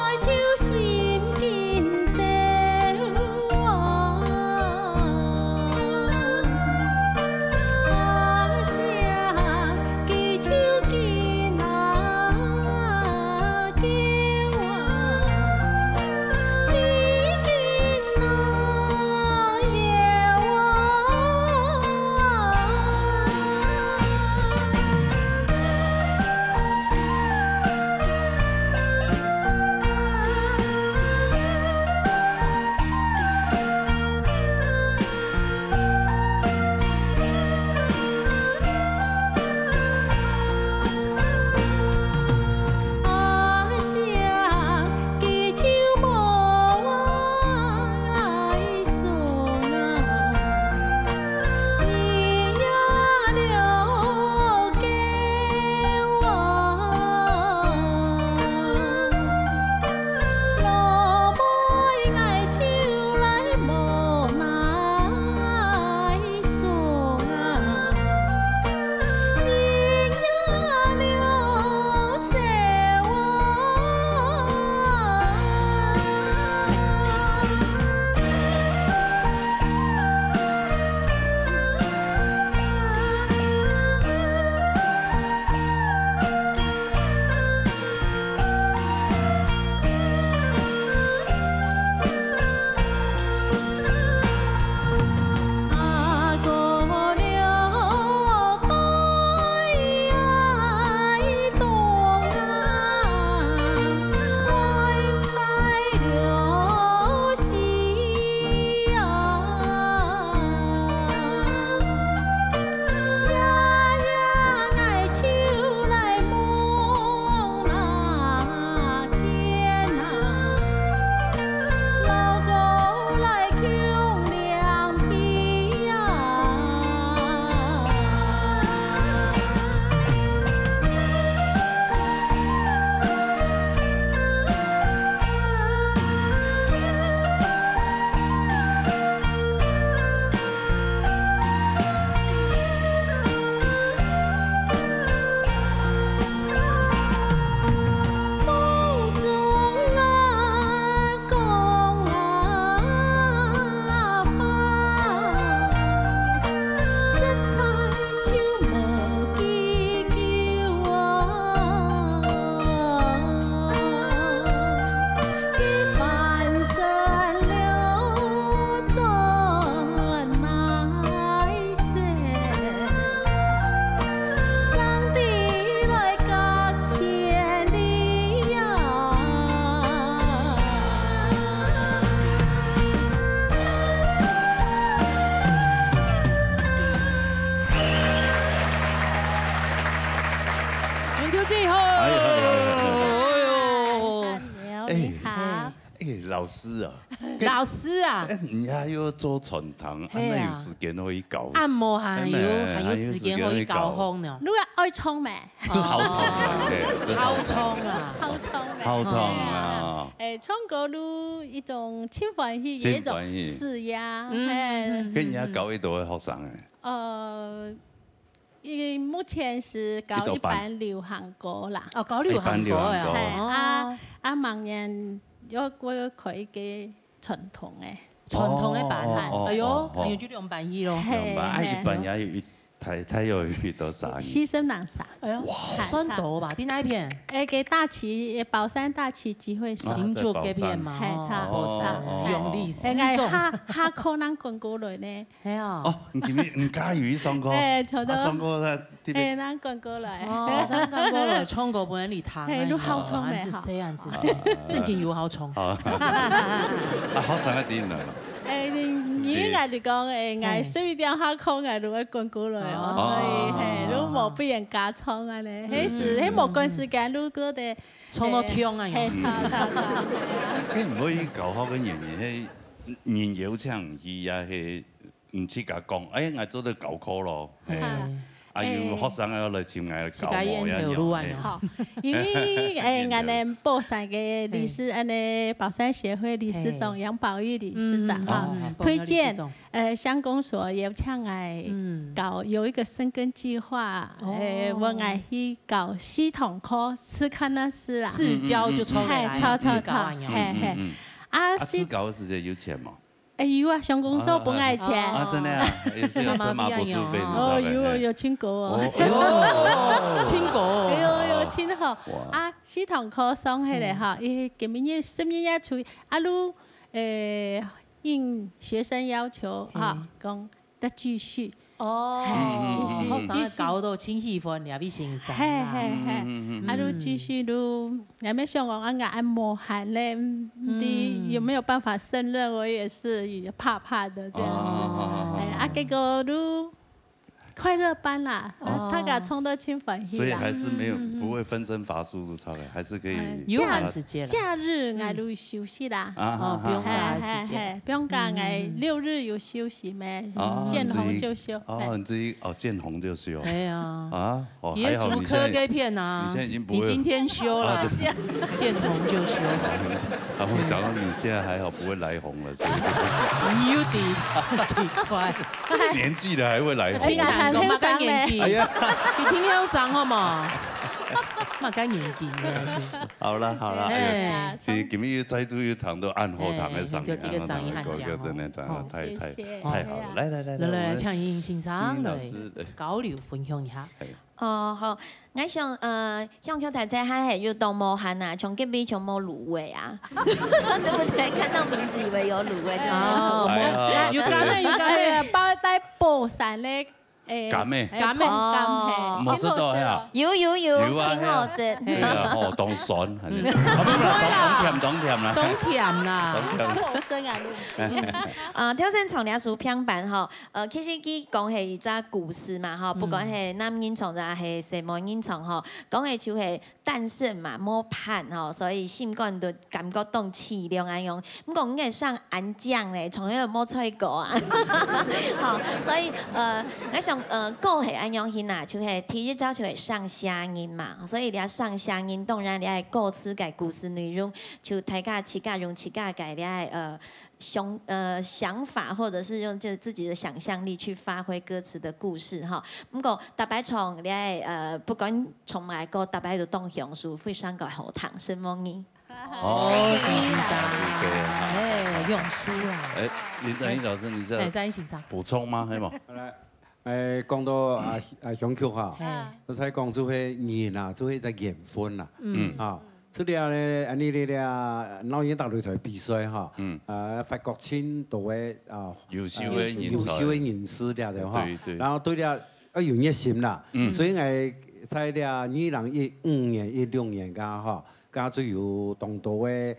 你好。老师啊，老师啊，你还要做传堂，那有时間可以搞。按摩還有時間可以搞風呢。你話愛沖咩？好沖啊！好沖啊！好沖啊！沖過路一種清歡喜嘅一種事呀。跟人家搞一度嘅學生目前是搞一般流行歌啦。哦，搞流行歌啊！明年。有個佢嘅傳統嘅版，哎呦，還有就兩版一咯。一版也有他有遇到啥？犧牲南沙。哎呀，算多吧？第哪一片？給大旗寶山大旗集會所。新竹嗰片嘛，用力四種。下可能滾過來呢？係啊。哦，唔加魚上歌。錯到。上歌啦。咱滾過來。咱滾過來，沖過本嚟談。係，都好沖嘅。安子寫，真嘅有好沖。好上一點啦。應該就講嗌水點下空嗌就會滾過來哦，所以都冇必然加沖啊咧。迄冇趕時間，如果哋沖到痛啊！佢唔可以搞好個演員，演謠唱戲啊，係唔似甲講，我做到9科咯。啊！有學生啊來參加搞模樣。好，因為我哋寶山嘅理事，我哋寶山協會理事長楊寶玉理事長哈，推薦鄉公所有唱愛搞有一個深耕計劃，我愛去搞系統課，試看那是啦。試教就抽來，抽，試搞時間有錢嗎？有啊，鄉公所不愛錢。啊，真的啊，有車馬補助費。哦，有請過哦。請過。有請好。啊，系統課上起來哈，今年10月出，如應學生要求哈，講得繼續。學生搞到清氣氛，也比先生啦。如繼續如，有沒有想講按摩喊咧？有沒有辦法勝任？我也是怕怕的這樣子。結果如快樂班啦，他給衝到清歡喜啦。所以還是沒有不會分身乏術的，超嘅，還是可以。有閒時間。假日我都休息啦。不用假時間。不用假，我6日有休息咩？見紅就休。你自己見紅就休。哎呀。啊，也主科給片啊。你現在已經不會。你今天休了。見紅就休。我想到你現在還好，不會來紅了。你有點快。這個年紀了還會來紅。講乜緊年紀？你天天上好嘛？乜緊年紀嘅？好啦，其實今日再度要談到暗後堂嘅上演，真係太好了！來，唱英欣賞嚟交流分享一下。好，我想香港大家還係要當無限啊，從隔壁從冇滷味啊，對不對？看到名字以為有滷味，有干咩？包帶寶山咧。干咩？冇食到呀？有，挺好食。哦，當酸，當甜啦。當甜啦。好酸啊！挑戰從倆數片版吼，其實佢講係一隻故事嘛吼，不管係男人唱還係什麼人唱吼，講嘅就係誕生嘛，冇盼吼，所以心肝都感覺到凄涼安樣。咁講嘅上安醬咧，從迄個冇吹過啊。好，所以我想。歌係安樣型啊，就係第一招就係上下音嘛，所以你要上下音，當然你係歌詞嘅故事內容，就大家自家用自家嘅你係想法，或者是用就自己的想象力去發揮歌詞的故事哈。咁個特別唱你係不管從埋個特別就當享受，非常個好聽，什麼呢？用書啊！林展英老師，你在補充嗎？係嘛？講到香曲哈，我才講做迄演啊，做迄隻緣分啦，這裡咧，安尼咧老演大擂台比賽哈，法國青道嘅優秀嘅演師咧就哈，然後對咧要有熱心啦，所以我在咧2015年、16年間哈，加最有當道嘅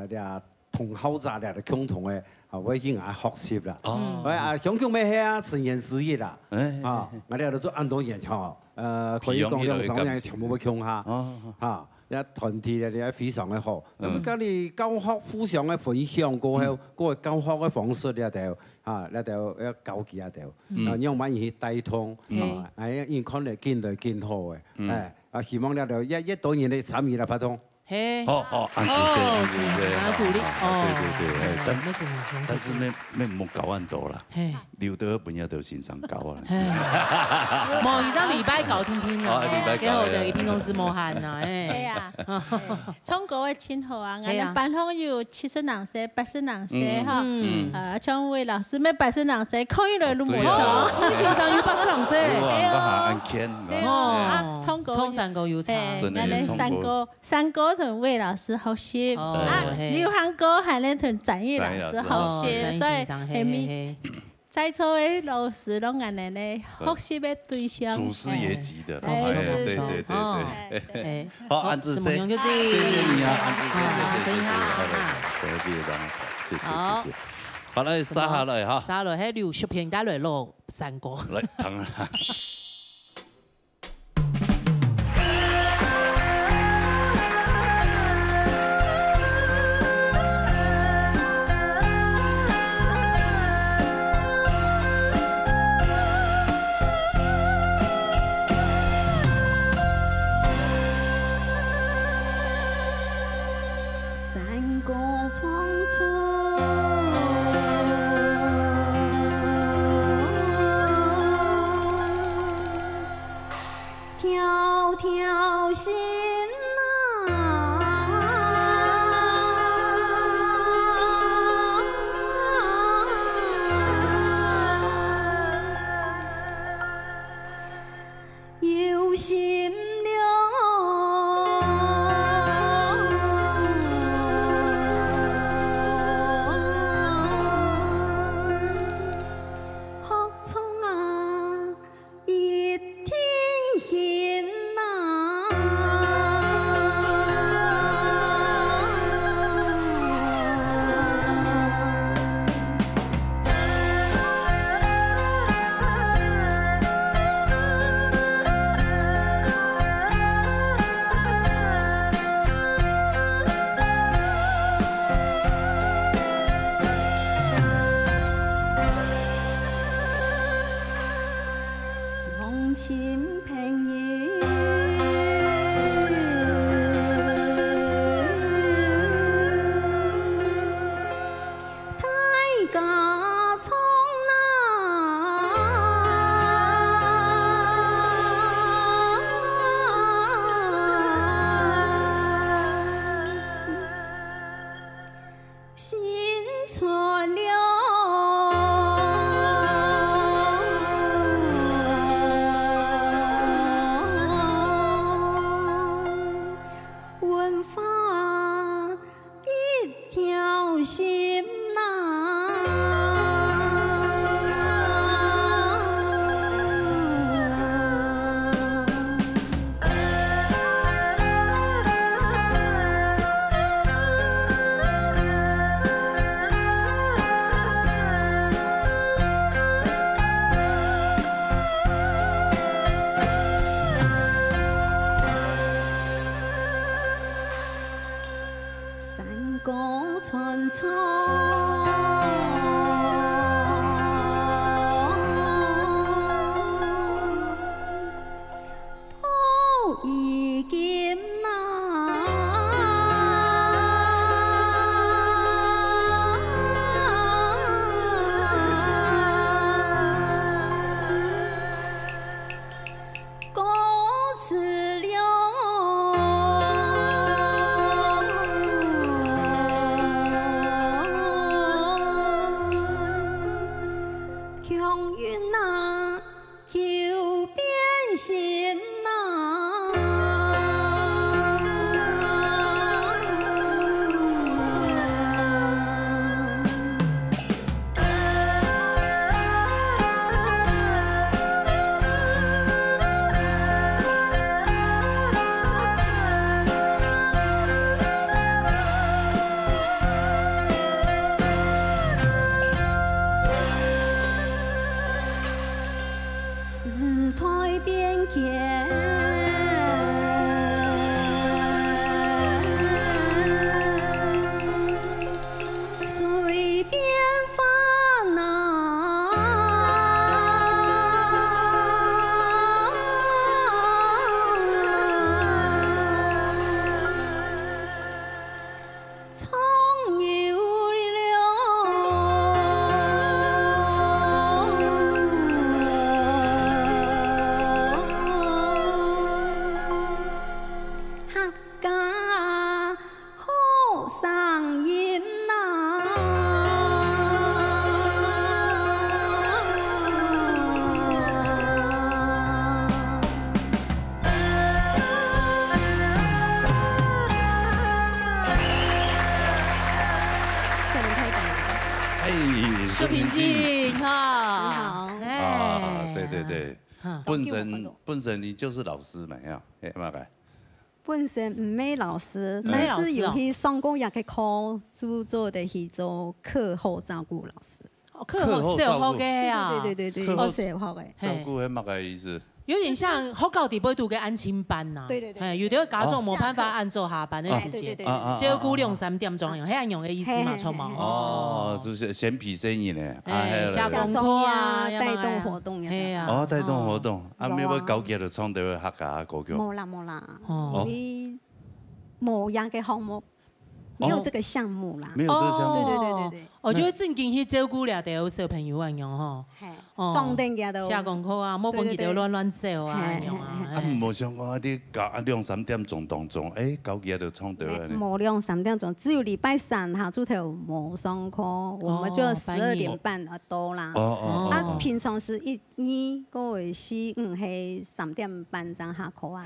咧同考察咧嘅共同嘅。我已經係學習啦，我香港咩係啊？成人之業啦，我哋喺度做很多演唱，可以講兩三年全部會唱下，也团体也非常的好。咁今年教學互相嘅分享過後，個教學嘅方式咧就咧就要交幾下就，讓萬去帶通，因可能見來見好嘅，希望咧就一多年嚟參與嚟發通。哦，安子謝，鼓勵，但是咩冇9萬多啦，留到本日就先上9啊。冇，而家禮拜9天天啊，幾好嘅一片公司冇限啊，係啊，唱歌嘅真好啊，我哋班上有70人寫、80人寫哈，唱會老師咩80人寫，可以來錄冇錯，線上有80人寫，唱歌，唱山歌有唱，我哋山歌。同魏老師學習流行歌係咧同展翼老師學習，所以係咪在座嘅老師攏安尼咧學習嘅對象，祖師爺級的，對，好，安子謝謝你啊，安子謝謝，好，好來撒下來哈，撒落喺流雪片帶來落山歌，來等啦。秀萍姐，好，啊，对，本身你就是老师嘛，呀，嘛个。本身唔係老師，但是有去上過一個課，就做的去做課後照顧老師。課後小學嘅啊，對，課後小學嘅。照顧係乜嘅意思？有點像學校底部讀嘅安親班呐。對，有啲家長冇辦法按照下班嘅時間，照顧2、3點鐘樣，係咁樣嘅意思嘛，錯冇？哦，就是先皮生意呢，下功課啊，帶動活動嘅。哦，帶動活動，啊，咩要搞嘅就創到客家歌曲。冇啦，你冇樣嘅項目。沒有這個項目啦，沒有這個項目，對。我覺得正經去照顧了啲小朋友咁樣吼，裝訂嘅都下功課啊，冇幫佢哋亂走啊咁樣啊。啊，冇想講啲2、3點鐘當中，搞嘅就創到啊。冇2、3點鐘，只有禮拜3下晝頭冇上課，我們就12點半到啦。啊，平常是1、2個月4、5係3點半上下課啊，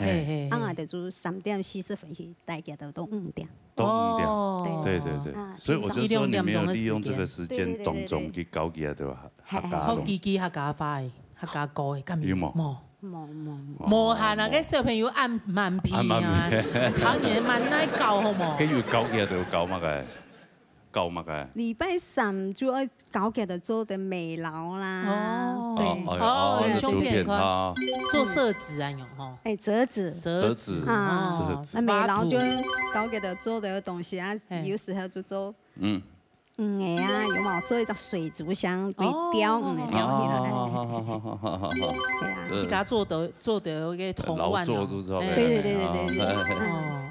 啊我哋就3點40分去，大家都5點。都5點，對，所以我就說你沒有利用這個時間當中去搞嘅對吧？客家好機客家快，客家歌嘅咁樣。冇限啊！啲小朋友按慢片啊，考年慢奶教好冇？跟住搞嘅就搞乜嘅？搞乜嘅？禮拜3就要搞嘅就做的美勞啦。兄弟做色紙啊，用吼。折紙啊，那美勞就搞嘅就做的東西啊，有時候就做有冇做一隻水族箱被雕起來。自家做的個童玩對。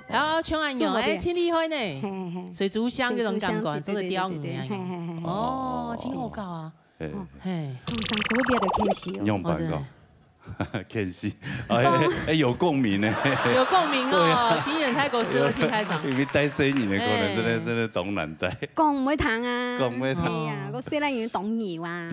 然後像阿娘挺厲害呢，水族箱嗰種感覺，做得雕哦，真好搞啊！上次會變到傾戲用辦個。看戲，有共鳴呢，有共鳴哦！情人泰國詩青台上，因為帶細年的可能真的懂難帶。講唔會彈啊，講唔會彈。係啊，個細人要懂搖啊。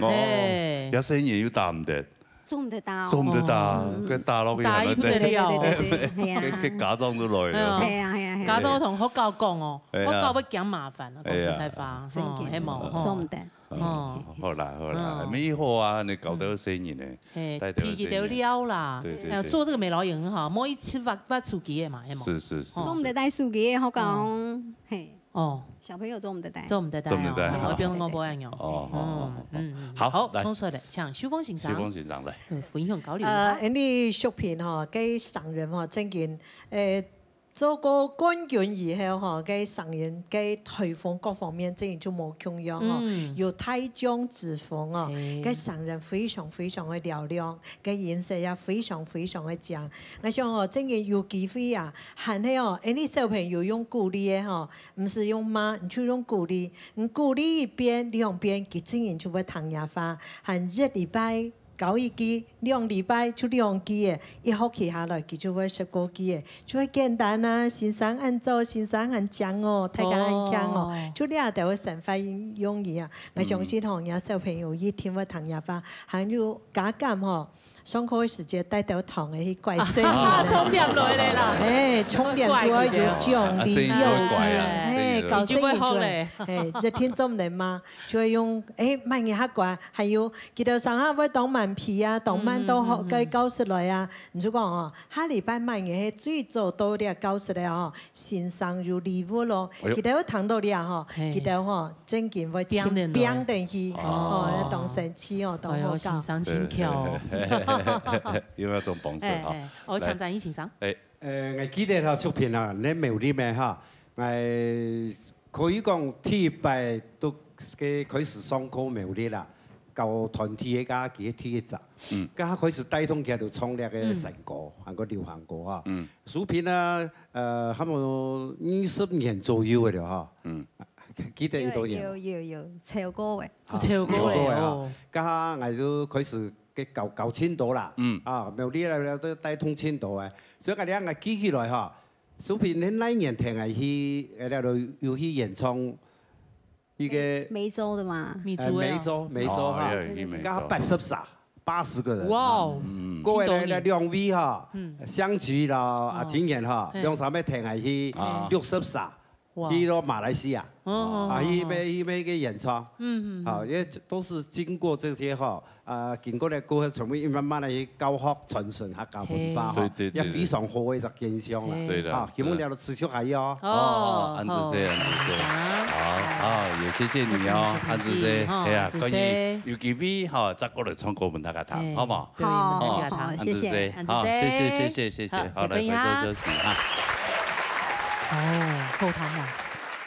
有細年要打唔得。做唔得到。佢打落去。打不得了。係啊。佢假裝都來了。係啊。假裝同學教講哦，學教會講麻煩啊，公司才發。真嘅。做唔得。哦，好啦，沒好啊，你搞到4年呢，脾氣都了啦，做這個美勞也很好，冇一次發書記嘅嘛，係冇。是。做唔得帶書記，好講，嘿，小朋友做唔得帶，我邊我冇人用。好，衝出嚟，請秀芳先生來，分享交流。你小品嗬，給上人嗬，真見做個冠軍以後嗬，給上人給台風各方面真係就冇窮樣嗬，有台江之風啊，給上人非常的嘹亮，給顏色也非常的正。我想哦，真係有機會啊，喊起哦，你小朋友用鼓勵嘅嗬，唔是用罵，你就用鼓勵，你鼓勵一邊2邊，佢真係就會彈牙花，喊1禮拜。搞1支2禮拜就2支嘅，一學期下來佢就會10個支嘅，就會簡單啊，先生按做，先生按講哦，大家按講哦，就呢下就會神發用意啊！我相信同人小朋友一天會彈牙花，還有家減嗬。上課嘅時間帶到堂嘅去怪聲，充電落嚟啦！充電就要有獎勵，搞聲音出嚟，一天做唔嚟嘛，就會用慢嘢黑怪，還有佢哋上下會當慢皮啊，當慢到學嘅教室來啊，你就講哦，下禮拜慢嘢係最早到啲教室嚟哦，線上有禮物咯，佢哋會談到啲啊嗬，佢哋嗬真件會簽名定去，當神氣哦，當好教。線上簽票。有一種方式哈，我搶贊一先生。我記得他出片啊，你苗啲咩哈？我可以講第一擺都嘅開始上課苗啲啦，舊團體嘅家幾天嘅集，家開始帶動佢就創立嘅成果，係個流行歌哈。書片啊，差唔多20年左右嘅了哈。記得有多年？有超過嘅，超過嘅。家我就開始。嘅舊千度啦，苗啲咧都帶通千度嘅，所以我哋記起來嚇，小片你那年聽係去喺度要去演唱呢個梅州的嘛，梅州嚇，加80個人，哇，各位咧兩位嚇，相聚啦，阿景賢嚇，兩三咩聽係去60去到马来西亚，去去演出，好，因为都是经过这些哈，经过了过后，从慢慢的教学传承客家文化哈，也非常好的一个现象啦。对的，基本上持续还有安子姐，好，也谢谢你哦，安子姐，哎呀，关于有机会哈，再过来唱歌问大家谈，好不好？好，谢谢，好，谢谢，好，来回收休息啊。哦，后堂啊，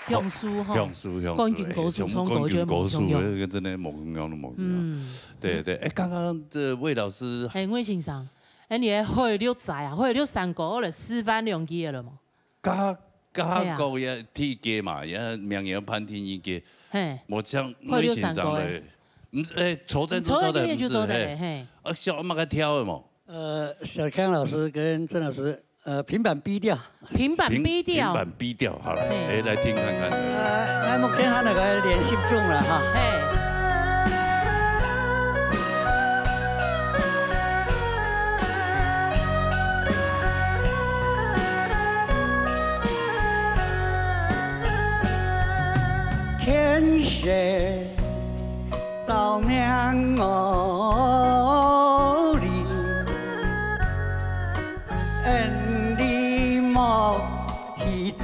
用书哈，用书，关键歌书，从歌就冇用，那个真的冇用都冇用。对，哎，刚刚这魏老师，哎，魏先生，哎，你会了在啊，会了三个了示范两句了吗？加个也天机嘛，也名扬潘天一个，我像魏先生嘞，抽的就做的，嘿，小马个跳的嘛。小康老师跟郑老师。平板 B 调，平板 B 调，好了，哎，来听看看。那目前他那个连续中了哈。天雪到娘哦里。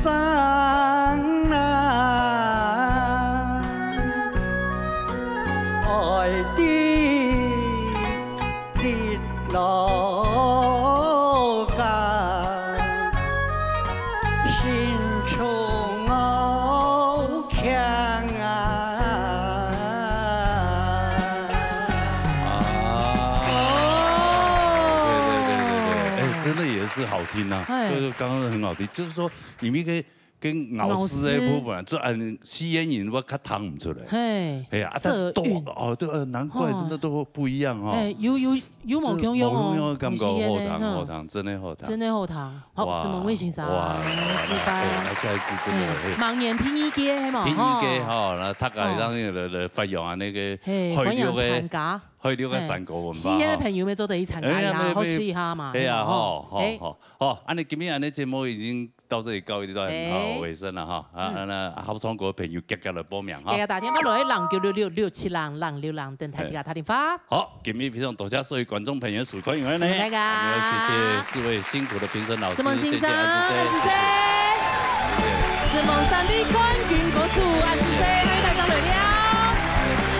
张啊，愛的節路架，心中我強啊！對，真的也是好聽啊，就是剛剛很好聽，就是說你們可以。跟老師的部分，就按吸煙癮我較聽唔出來。哎呀，但是都哦，對，難怪真的都不一樣哈。有毛強用哦，感覺後堂，真的後堂。好，是孟偉先生，示範。下一次真的。盲人聽醫機係嘛？聽醫機哈，然後他個讓來發揚啊那個開了嘅開了嘅山歌文化。吸煙的朋友咪做得去參加呀，好試一下嘛。係啊，好，安尼今日安尼節目已經到這裡告一段尾聲啦哈。那好唱歌嘅朋友繼續來報名哈。繼續打電話落去096667人等台自家打電話。好，今日非常多謝所有觀眾朋友收看，因為呢，謝謝4位辛苦的評審老師，謝謝先生，安子 C， 是夢3位冠軍歌手安子 C， 歡迎台上來了。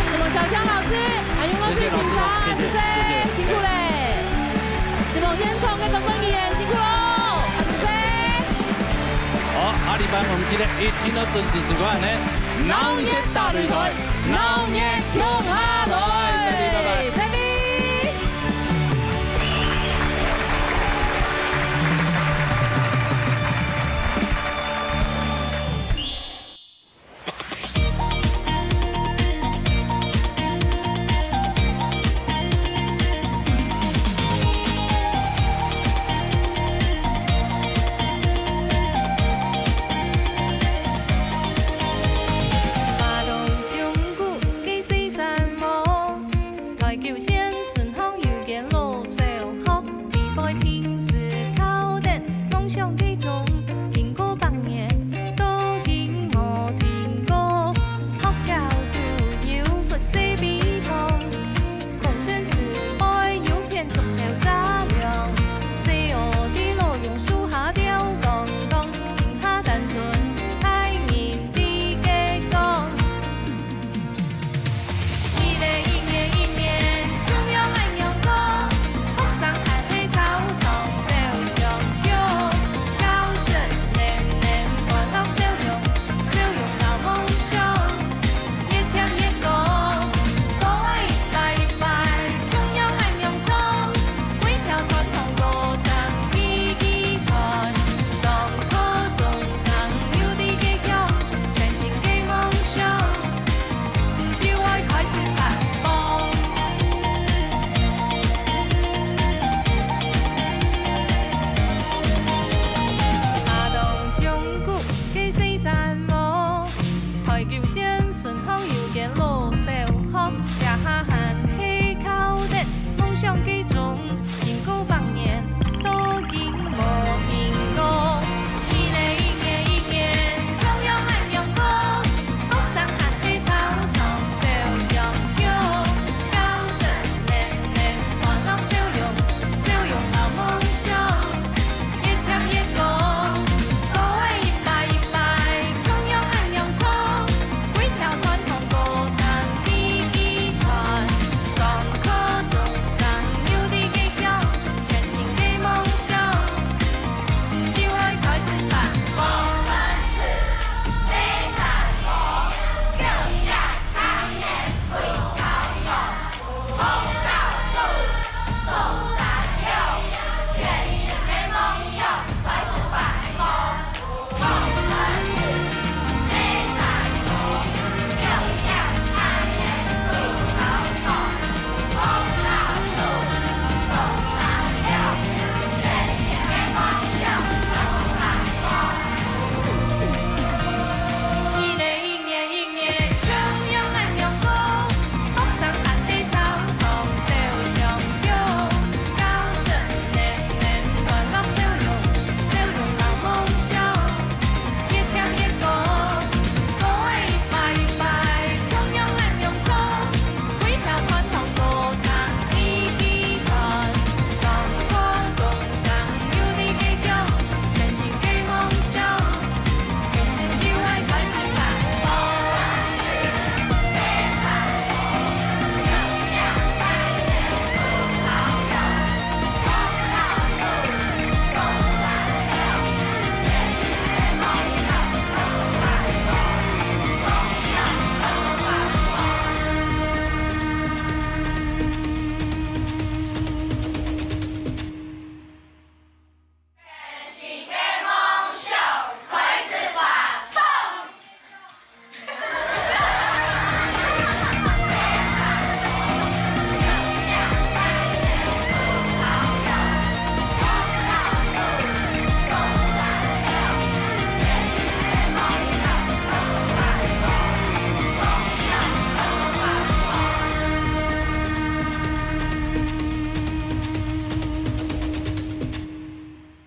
是夢小強老師，還有我是欣賞安子 C， 辛苦嘞。是夢演唱嘅工作人員辛苦咯，安子 C。好，下禮拜我們記得一定要準時收看呢。鬧熱大擂台，鬧熱強下台，再見。順口要嘅路小學，也下閒氣靠的夢想記。